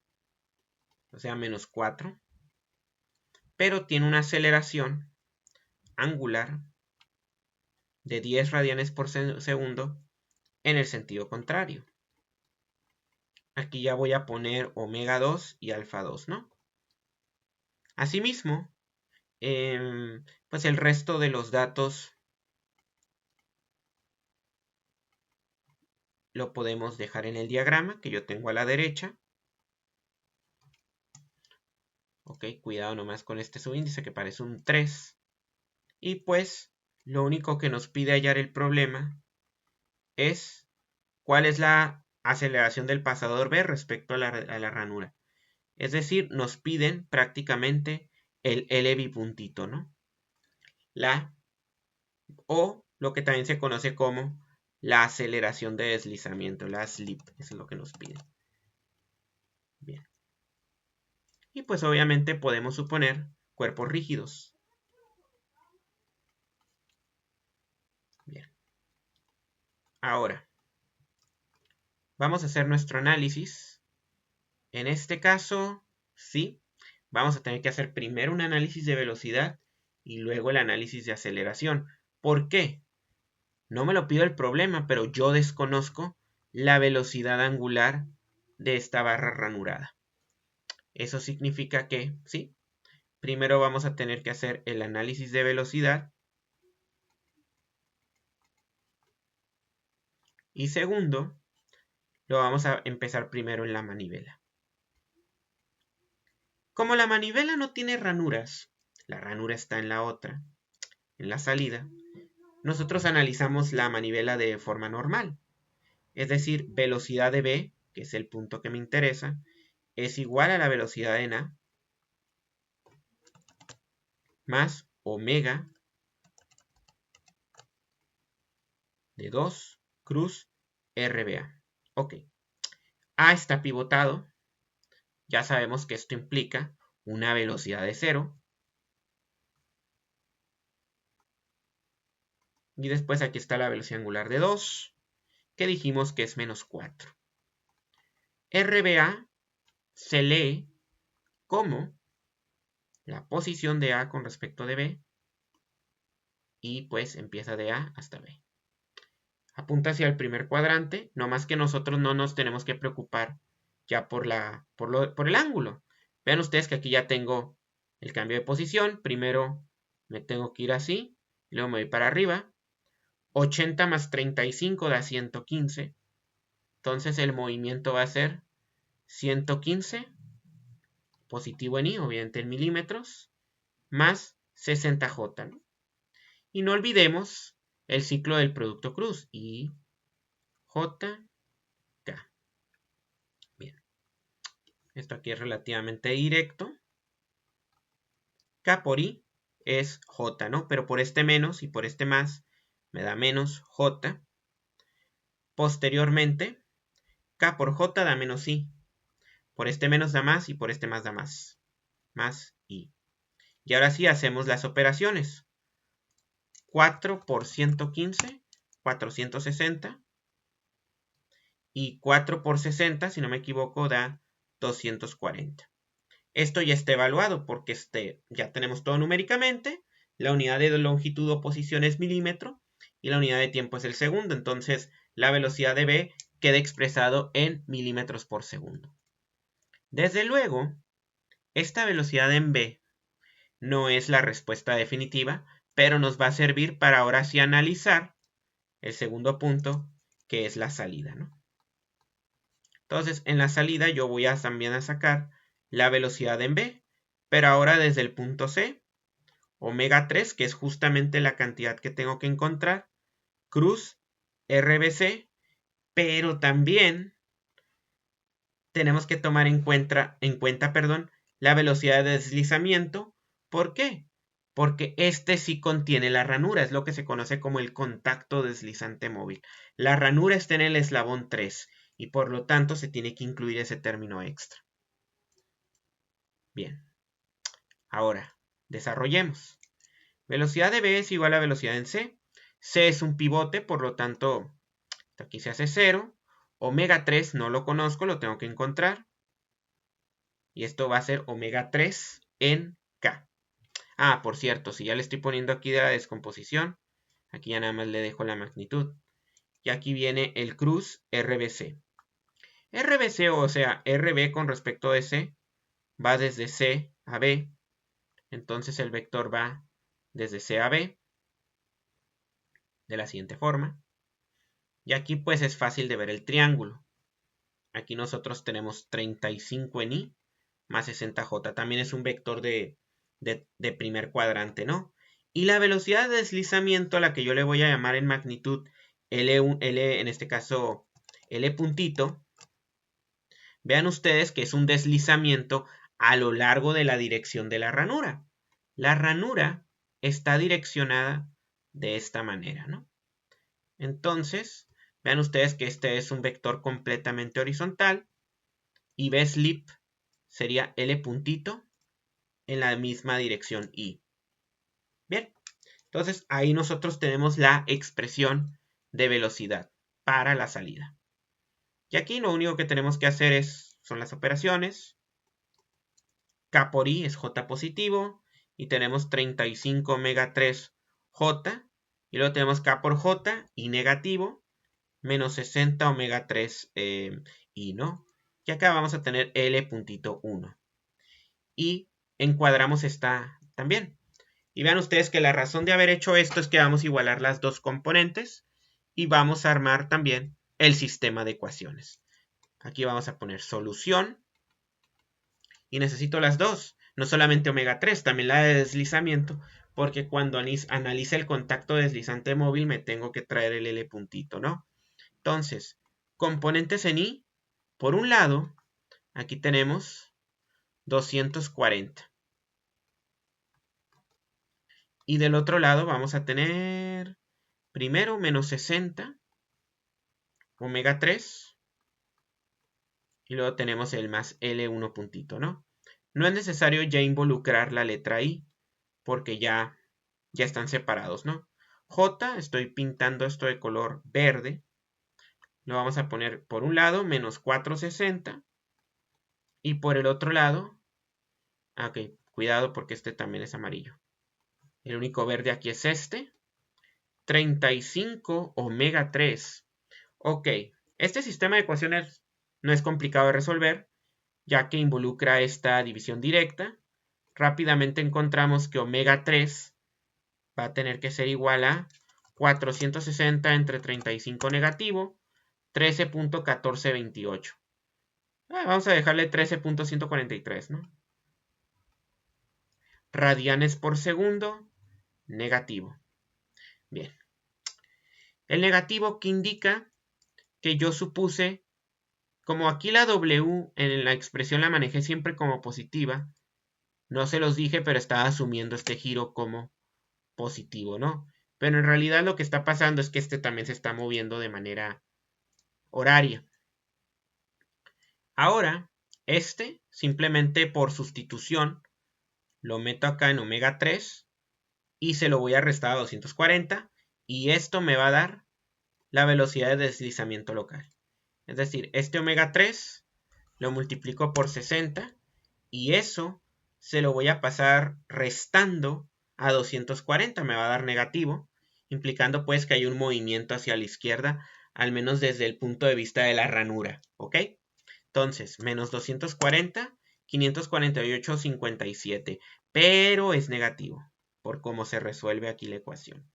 o sea, menos 4, pero tiene una aceleración angular de 10 radianes por segundo en el sentido contrario. Aquí ya voy a poner omega 2 y alfa 2, ¿no? Asimismo, pues el resto de los datos lo podemos dejar en el diagrama que yo tengo a la derecha. Ok, cuidado nomás con este subíndice que parece un 3. Y pues lo único que nos pide hallar el problema es cuál es la aceleración del pasador B respecto a la ranura. Es decir, nos piden prácticamente el L bipuntito, ¿no? O lo que también se conoce como la aceleración de deslizamiento, la slip, eso es lo que nos pide. Bien. Y pues obviamente podemos suponer cuerpos rígidos. Bien. Ahora, vamos a hacer nuestro análisis. En este caso, sí, vamos a tener que hacer primero un análisis de velocidad y luego el análisis de aceleración. ¿Por qué? No me lo pido el problema, pero yo desconozco la velocidad angular de esta barra ranurada. Eso significa que, sí, primero vamos a tener que hacer el análisis de velocidad y segundo, lo vamos a empezar primero en la manivela. Como la manivela no tiene ranuras, la ranura está en la otra, en la salida, nosotros analizamos la manivela de forma normal. Es decir, velocidad de B, que es el punto que me interesa, es igual a la velocidad en A más omega de 2 cruz RBA. Ok. A está pivotado. Ya sabemos que esto implica una velocidad de 0. Y después aquí está la velocidad angular de 2, que dijimos que es menos 4. RBA se lee como la posición de A con respecto de B. Y pues empieza de A hasta B. Apunta hacia el primer cuadrante, no más que nosotros no nos tenemos que preocupar ya por el ángulo. Vean ustedes que aquí ya tengo el cambio de posición. Primero me tengo que ir así, y luego me voy para arriba. 80 más 35 da 115. Entonces el movimiento va a ser 115, positivo en I, obviamente en milímetros, más 60J, ¿no? Y no olvidemos el ciclo del producto cruz, I, J, K. Bien. Esto aquí es relativamente directo. K por I es J, ¿no? Pero por este menos y por este más me da menos J. Posteriormente, K por J da menos I. Por este menos da más y por este más da más. Más I. Y ahora sí hacemos las operaciones. 4 por 115, 460. Y 4 por 60, si no me equivoco, da 240. Esto ya está evaluado porque ya tenemos todo numéricamente. La unidad de longitud o posición es milímetro y la unidad de tiempo es el segundo. Entonces la velocidad de B queda expresado en milímetros por segundo. Desde luego, esta velocidad en B no es la respuesta definitiva, pero nos va a servir para ahora sí analizar el segundo punto, que es la salida, ¿no? Entonces, en la salida yo voy también a sacar la velocidad en B, pero ahora desde el punto C, omega 3, que es justamente la cantidad que tengo que encontrar, cruz RBC, pero también tenemos que tomar en cuenta, la velocidad de deslizamiento. ¿Por qué? Porque este sí contiene la ranura, es lo que se conoce como el contacto deslizante móvil. La ranura está en el eslabón 3 y por lo tanto se tiene que incluir ese término extra. Bien, ahora Desarrollemos. Velocidad de B es igual a velocidad en C. C es un pivote, por lo tanto, aquí se hace 0. Omega 3 no lo conozco, lo tengo que encontrar. Y esto va a ser omega 3 en K. Ah, por cierto, si ya le estoy poniendo aquí de la descomposición, aquí ya nada más le dejo la magnitud. Y aquí viene el cruz RBC. RBC, o sea, RB con respecto de C, va desde C a B. Entonces el vector va desde C a B de la siguiente forma. Y aquí pues es fácil de ver el triángulo. Aquí nosotros tenemos 35 en I más 60J. También es un vector de primer cuadrante, ¿no? Y la velocidad de deslizamiento, a la que yo le voy a llamar en magnitud L, en este caso L puntito, vean ustedes que es un deslizamiento a lo largo de la dirección de la ranura. La ranura está direccionada de esta manera, ¿no? Entonces, vean ustedes que este es un vector completamente horizontal y Bslip sería L puntito en la misma dirección I. Bien, entonces ahí nosotros tenemos la expresión de velocidad para la salida. Y aquí lo único que tenemos que hacer son las operaciones. K por I es J positivo y tenemos 35 omega 3 J y luego tenemos K por J I negativo menos 60 omega 3 I, ¿no? Y acá vamos a tener L puntito 1. Y encuadramos esta también. Y vean ustedes que la razón de haber hecho esto es que vamos a igualar las dos componentes y vamos a armar también el sistema de ecuaciones. Aquí vamos a poner solución y necesito las dos, no solamente omega 3, también la de deslizamiento, porque cuando analice el contacto deslizante móvil me tengo que traer el L puntito, ¿no? Entonces, componentes en I, por un lado, aquí tenemos 240. Y del otro lado vamos a tener primero menos 60 omega 3 y luego tenemos el más L1 puntito, ¿no? No es necesario ya involucrar la letra I porque ya están separados, ¿no? J, estoy pintando esto de color verde. Lo vamos a poner por un lado menos 460 y por el otro lado, ok, cuidado porque este también es amarillo. El único verde aquí es este. 35 omega 3. Ok, este sistema de ecuaciones no es complicado de resolver, ya que involucra esta división directa. Rápidamente encontramos que omega 3 va a tener que ser igual a 460 entre 35 negativo, 13.1428. Vamos a dejarle 13.143, ¿no? Radianes por segundo, negativo. Bien. El negativo que indica que yo supuse, como aquí la W en la expresión la manejé siempre como positiva, no se los dije, pero estaba asumiendo este giro como positivo, ¿no? Pero en realidad lo que está pasando es que este también se está moviendo de manera horaria. Ahora, este, simplemente por sustitución, lo meto acá en omega 3 y se lo voy a restar a 240 y esto me va a dar la velocidad de deslizamiento local. Es decir, este omega 3 lo multiplico por 60 y eso se lo voy a pasar restando a 240, me va a dar negativo, implicando pues que hay un movimiento hacia la izquierda, al menos desde el punto de vista de la ranura, ¿ok? Entonces, menos 240, 548, 57, pero es negativo, por cómo se resuelve aquí la ecuación.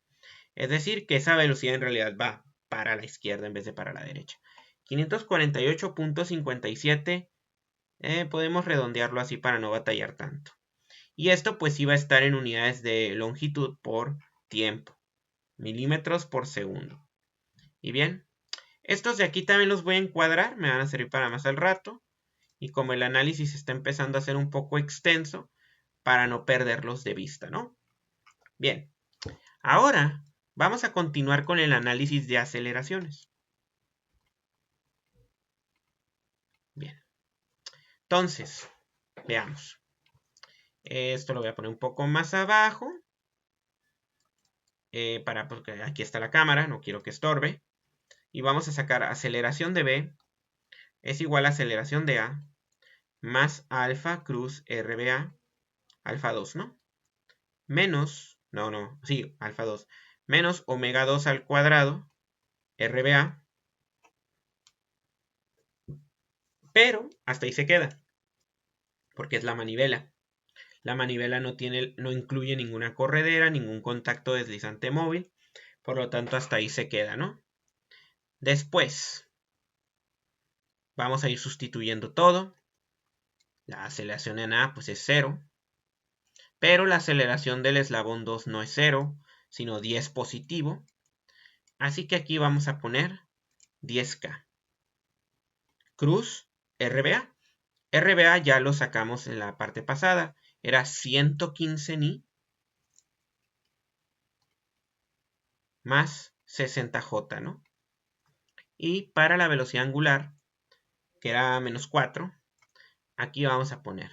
Es decir, que esa velocidad en realidad va para la izquierda en vez de para la derecha. 548.57, podemos redondearlo así para no batallar tanto. Y esto pues iba a estar en unidades de longitud por tiempo, milímetros por segundo. Y bien, estos de aquí también los voy a encuadrar, me van a servir para más al rato. Y como el análisis está empezando a ser un poco extenso, para no perderlos de vista, ¿no? Bien, ahora vamos a continuar con el análisis de aceleraciones. Bien, entonces, veamos. Esto lo voy a poner un poco más abajo. Porque aquí está la cámara, no quiero que estorbe. Y vamos a sacar aceleración de B es igual a aceleración de A más alfa cruz RBA, alfa 2, ¿no? Menos, sí, alfa 2, menos omega 2 al cuadrado, RBA, pero hasta ahí se queda, porque es la manivela. La manivela no incluye ninguna corredera, ningún contacto deslizante móvil, por lo tanto hasta ahí se queda, ¿no? Después, vamos a ir sustituyendo todo. La aceleración en A pues es 0, pero la aceleración del eslabón 2 no es 0, sino 10 positivo. Así que aquí vamos a poner 10K. Cruz RBA. RBA ya lo sacamos en la parte pasada. Era 115 Ni más 60J, ¿no? Y para la velocidad angular, que era menos 4, aquí vamos a poner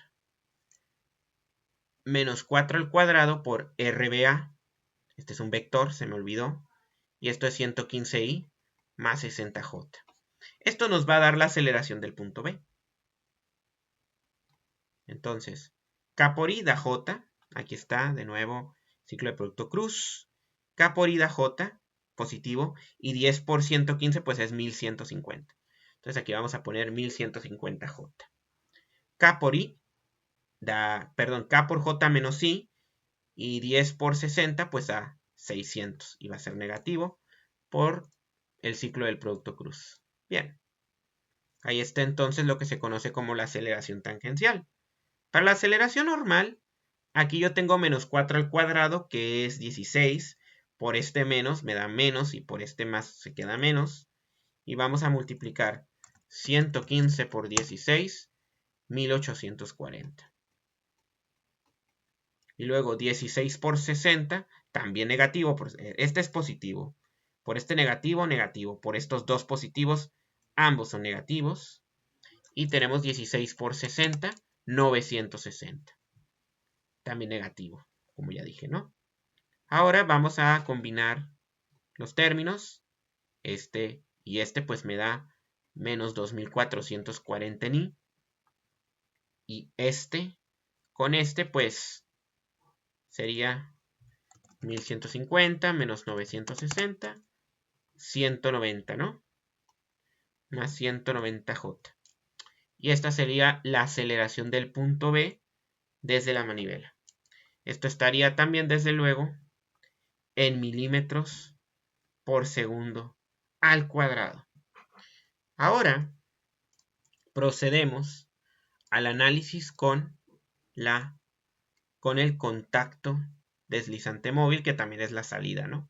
menos 4 al cuadrado por RBA. Este es un vector, se me olvidó. Y esto es 115I más 60J. Esto nos va a dar la aceleración del punto B. Entonces, K por I da J. Aquí está, de nuevo, ciclo de producto cruz. K por I da J, positivo. Y 10 por 115, pues es 1150. Entonces aquí vamos a poner 1150J. K por I da, perdón, K por J menos I. Y 10 por 60, pues da 600. Y va a ser negativo por el ciclo del producto cruz. Bien. Ahí está entonces lo que se conoce como la aceleración tangencial. Para la aceleración normal, aquí yo tengo menos 4 al cuadrado, que es 16. Por este menos me da menos y por este más se queda menos. Y vamos a multiplicar 115 por 16, 1840. Y luego 16 por 60, también negativo. Este es positivo. Por este negativo, negativo. Por estos dos positivos, ambos son negativos. Y tenemos 16 por 60, 960. También negativo, como ya dije, ¿no? Ahora vamos a combinar los términos. Este y este pues me da menos 2440 Ni. Y este con este pues sería 1150 menos 960, 190, ¿no? Más 190J. Y esta sería la aceleración del punto B desde la manivela. Esto estaría también, desde luego, en milímetros por segundo al cuadrado. Ahora procedemos al análisis con el contacto deslizante móvil, que también es la salida, ¿no?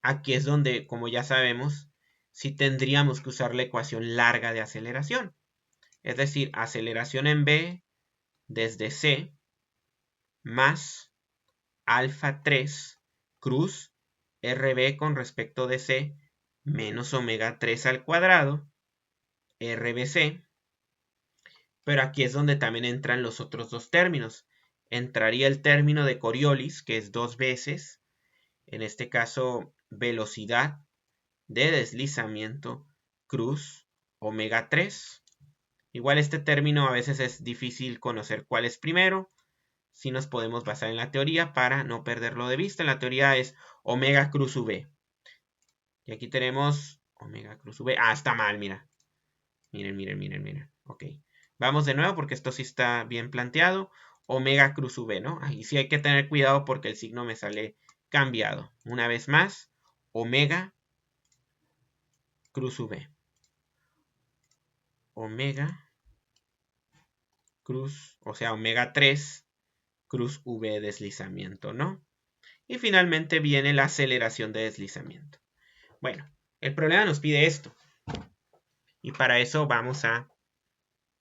Aquí es donde, como ya sabemos, sí tendríamos que usar la ecuación larga de aceleración. Es decir, aceleración en B desde C más alfa 3 cruz RB con respecto de C menos omega 3 al cuadrado RBC. Pero aquí es donde también entran los otros dos términos. Entraría el término de Coriolis, que es 2 veces, en este caso, velocidad de deslizamiento cruz omega 3. Igual este término a veces es difícil conocer cuál es primero. Si nos podemos basar en la teoría para no perderlo de vista. La teoría es omega cruz V. Y aquí tenemos omega cruz V. Ah, está mal, mira. Miren. Ok. Vamos de nuevo porque esto sí está bien planteado. Omega cruz V, ¿no? Ahí sí hay que tener cuidado porque el signo me sale cambiado. Una vez más, omega cruz V. Omega cruz, o sea, omega 3 cruz V deslizamiento, ¿no? Y finalmente viene la aceleración de deslizamiento. Bueno, el problema nos pide esto. Y para eso vamos a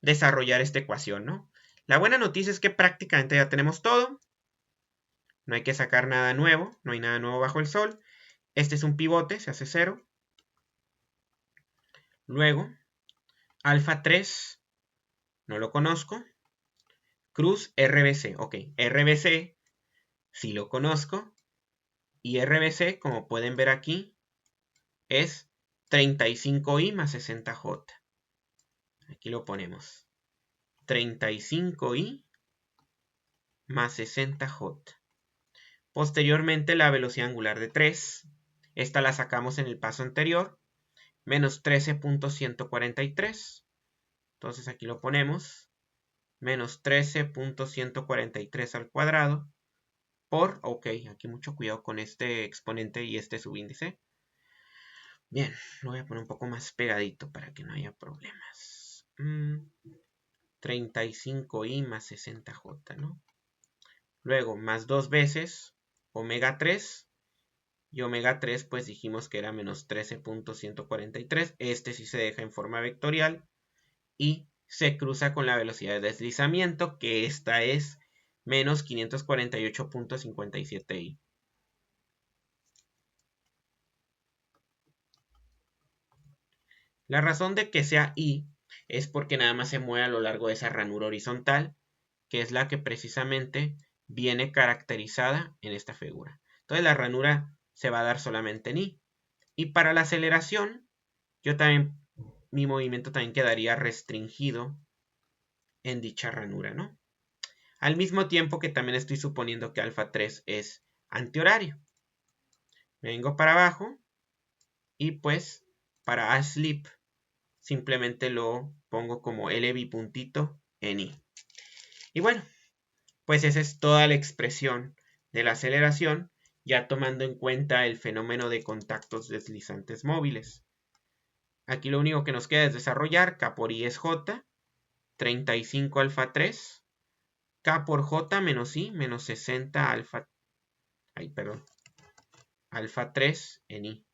desarrollar esta ecuación, ¿no? La buena noticia es que prácticamente ya tenemos todo. No hay que sacar nada nuevo, no hay nada nuevo bajo el sol. Este es un pivote, se hace 0. Luego, alfa 3, no lo conozco. cruz RBC. Ok, RBC sí lo conozco. Y RBC, como pueden ver aquí, es 35i más 60j. Aquí lo ponemos. 35i más 60j. Posteriormente la velocidad angular de 3. Esta la sacamos en el paso anterior. Menos 13.143. Entonces aquí lo ponemos. Menos 13.143 al cuadrado. Por, ok, aquí mucho cuidado con este exponente y este subíndice. Bien, lo voy a poner un poco más pegadito para que no haya problemas. 35i más 60j, ¿no? Luego, más 2 veces omega 3. Y omega 3, pues dijimos que era menos 13.143. Este sí se deja en forma vectorial. Y se cruza con la velocidad de deslizamiento, que esta es menos 548.57i. La razón de que sea i es porque nada más se mueve a lo largo de esa ranura horizontal, que es la que precisamente viene caracterizada en esta figura. Entonces la ranura se va a dar solamente en i. Y para la aceleración, mi movimiento también quedaría restringido en dicha ranura, ¿no? Al mismo tiempo que también estoy suponiendo que alfa 3 es antihorario. Me vengo para abajo y pues para aslip simplemente lo pongo como L bipuntito en I. Y bueno, pues esa es toda la expresión de la aceleración, ya tomando en cuenta el fenómeno de contactos deslizantes móviles. Aquí lo único que nos queda es desarrollar K por I es J, 35 alfa 3, K por J menos I menos 60 alfa, alfa 3 en I.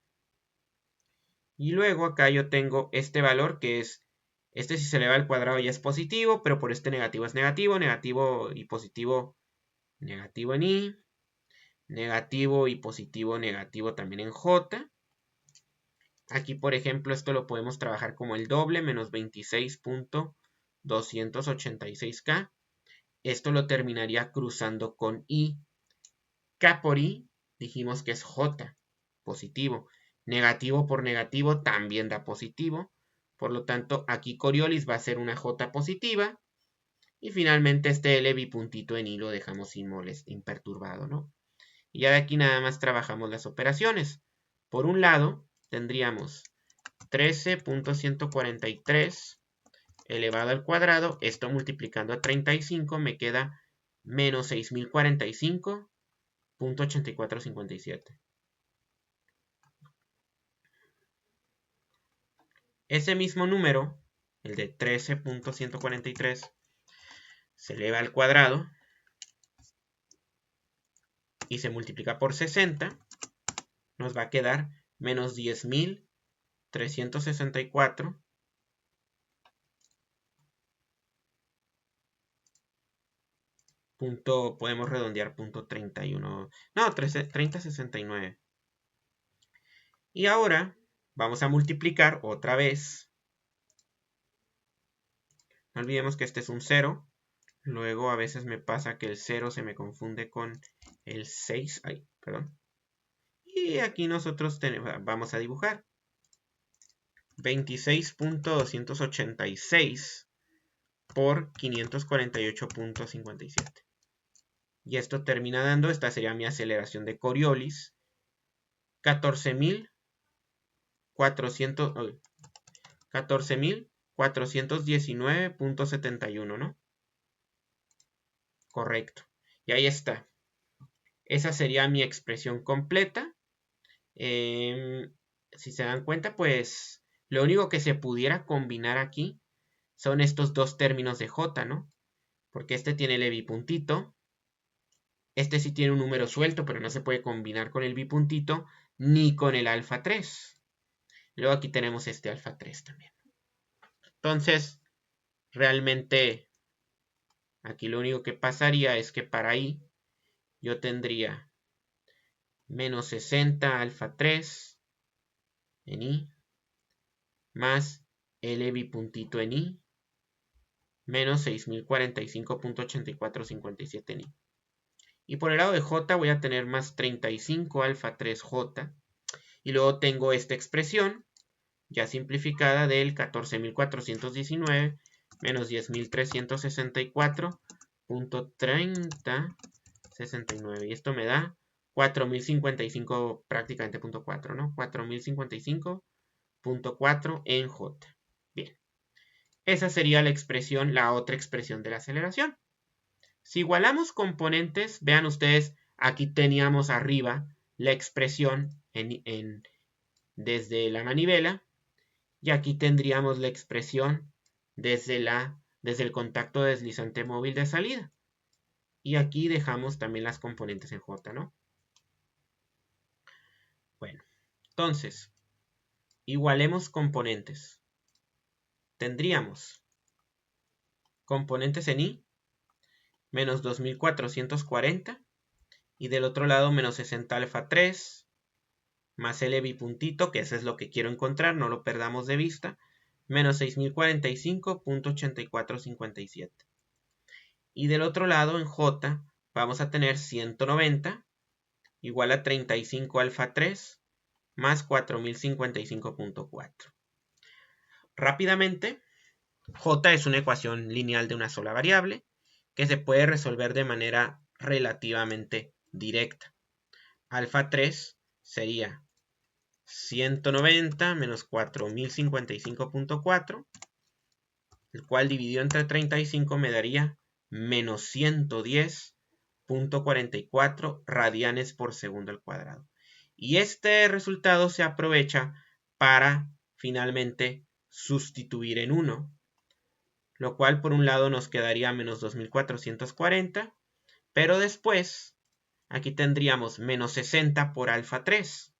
Y luego acá yo tengo este valor que es, este si se eleva al cuadrado ya es positivo, pero por este negativo es negativo, negativo y positivo, negativo en I, negativo y positivo, negativo también en J. Aquí, por ejemplo, esto lo podemos trabajar como el doble, menos 26.286K. Esto lo terminaría cruzando con I. K por I, dijimos que es J, positivo. Negativo por negativo también da positivo. Por lo tanto, aquí Coriolis va a ser una J positiva. Y finalmente este L bipuntito en I lo dejamos imperturbado, ¿no? Y ya de aquí nada más trabajamos las operaciones. Por un lado, tendríamos 13.143 elevado al cuadrado. Esto multiplicando a 35 me queda menos 6.045.8457. Ese mismo número, el de 13.143, se eleva al cuadrado y se multiplica por 60, nos va a quedar menos 10.364. Podemos redondear punto 31, no, 3069. Y ahora vamos a multiplicar otra vez. No olvidemos que este es un 0. Luego a veces me pasa que el 0 se me confunde con el 6. Ay, perdón. Y aquí nosotros vamos a dibujar 26.286 por 548.57. Y esto termina dando, esta sería mi aceleración de Coriolis, 14.419.71, ¿no? Correcto. Y ahí está. Esa sería mi expresión completa. Si se dan cuenta, pues lo único que se pudiera combinar aquí son estos dos términos de J, ¿no? Porque este tiene el bipuntito. Este sí tiene un número suelto, pero no se puede combinar con el bipuntito ni con el alfa 3. Luego aquí tenemos este alfa 3 también. Entonces, realmente aquí lo único que pasaría es que para I yo tendría menos 60 alfa 3 en I más L bipuntito en I menos 6045.8457 ni. Y por el lado de j voy a tener más 35 alfa 3j. Y luego tengo esta expresión, ya simplificada, del 14.419 menos 10.354.3069. Y esto me da 4.055 prácticamente .4, ¿no? 4.055.4 en j. Bien. Esa sería la expresión, la otra expresión de la aceleración. Si igualamos componentes, vean ustedes, aquí teníamos arriba la expresión desde la manivela, y aquí tendríamos la expresión desde el contacto deslizante móvil de salida. Y aquí dejamos también las componentes en J, ¿no? Bueno, entonces, igualemos componentes. Tendríamos componentes en I, menos 2440, y del otro lado menos 60 alfa 3, más L bipuntito, que eso es lo que quiero encontrar, no lo perdamos de vista, menos 6045.8457. Y del otro lado, en J, vamos a tener 190 igual a 35 alfa 3 más 4055.4. Rápidamente, J es una ecuación lineal de una sola variable que se puede resolver de manera relativamente directa. Alfa 3 sería 190 menos 4055.4, el cual dividido entre 35 me daría menos 110.44 radianes por segundo al cuadrado. Y este resultado se aprovecha para finalmente sustituir en 1, lo cual por un lado nos quedaría menos 2440, pero después aquí tendríamos menos 60 por alfa 3.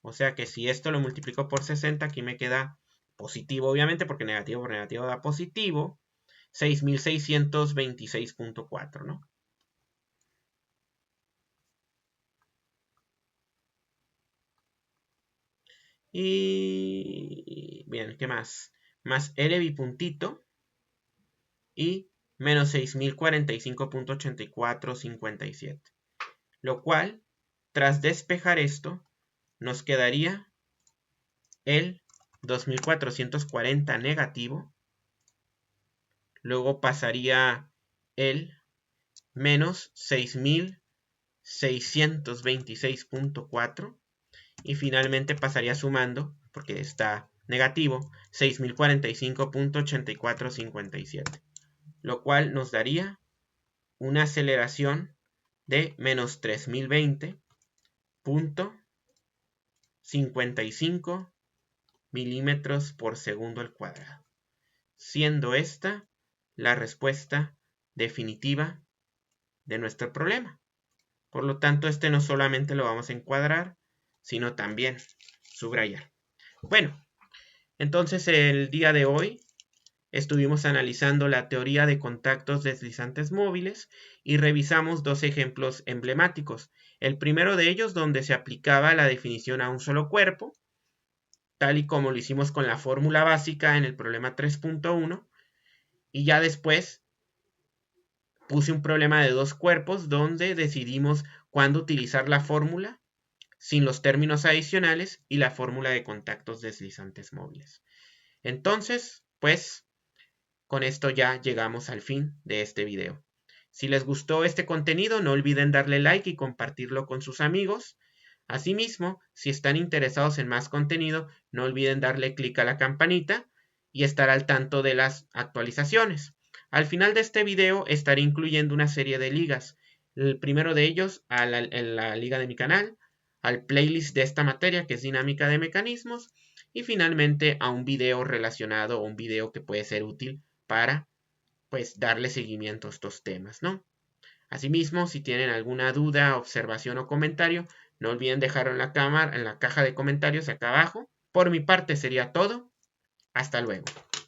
O sea que si esto lo multiplico por 60, aquí me queda positivo, obviamente, porque negativo por negativo da positivo, 6626.4, ¿no? Y bien, ¿qué más? Más L bipuntito y menos 6045.8457. Lo cual, tras despejar esto, nos quedaría el 2440 negativo. Luego pasaría el menos 6626.4 y finalmente pasaría sumando, porque está negativo, 6045.8457, lo cual nos daría una aceleración de menos 3020.55 milímetros por segundo al cuadrado, siendo esta la respuesta definitiva de nuestro problema. Por lo tanto, este no solamente lo vamos a encuadrar, sino también subrayar. Bueno, entonces el día de hoy estuvimos analizando la teoría de contactos deslizantes móviles y revisamos dos ejemplos emblemáticos. El primero de ellos donde se aplicaba la definición a un solo cuerpo, tal y como lo hicimos con la fórmula básica en el problema 3.1, y ya después puse un problema de dos cuerpos donde decidimos cuándo utilizar la fórmula sin los términos adicionales y la fórmula de contactos deslizantes móviles. Entonces, pues, con esto ya llegamos al fin de este video. Si les gustó este contenido, no olviden darle like y compartirlo con sus amigos. Asimismo, si están interesados en más contenido, no olviden darle clic a la campanita y estar al tanto de las actualizaciones. Al final de este video estaré incluyendo una serie de ligas. El primero de ellos a la liga de mi canal, al playlist de esta materia que es dinámica de mecanismos y finalmente a un video relacionado o un video que puede ser útil para pues darle seguimiento a estos temas, ¿no? Asimismo, si tienen alguna duda, observación o comentario, no olviden dejarlo en la caja de comentarios acá abajo. Por mi parte sería todo. Hasta luego.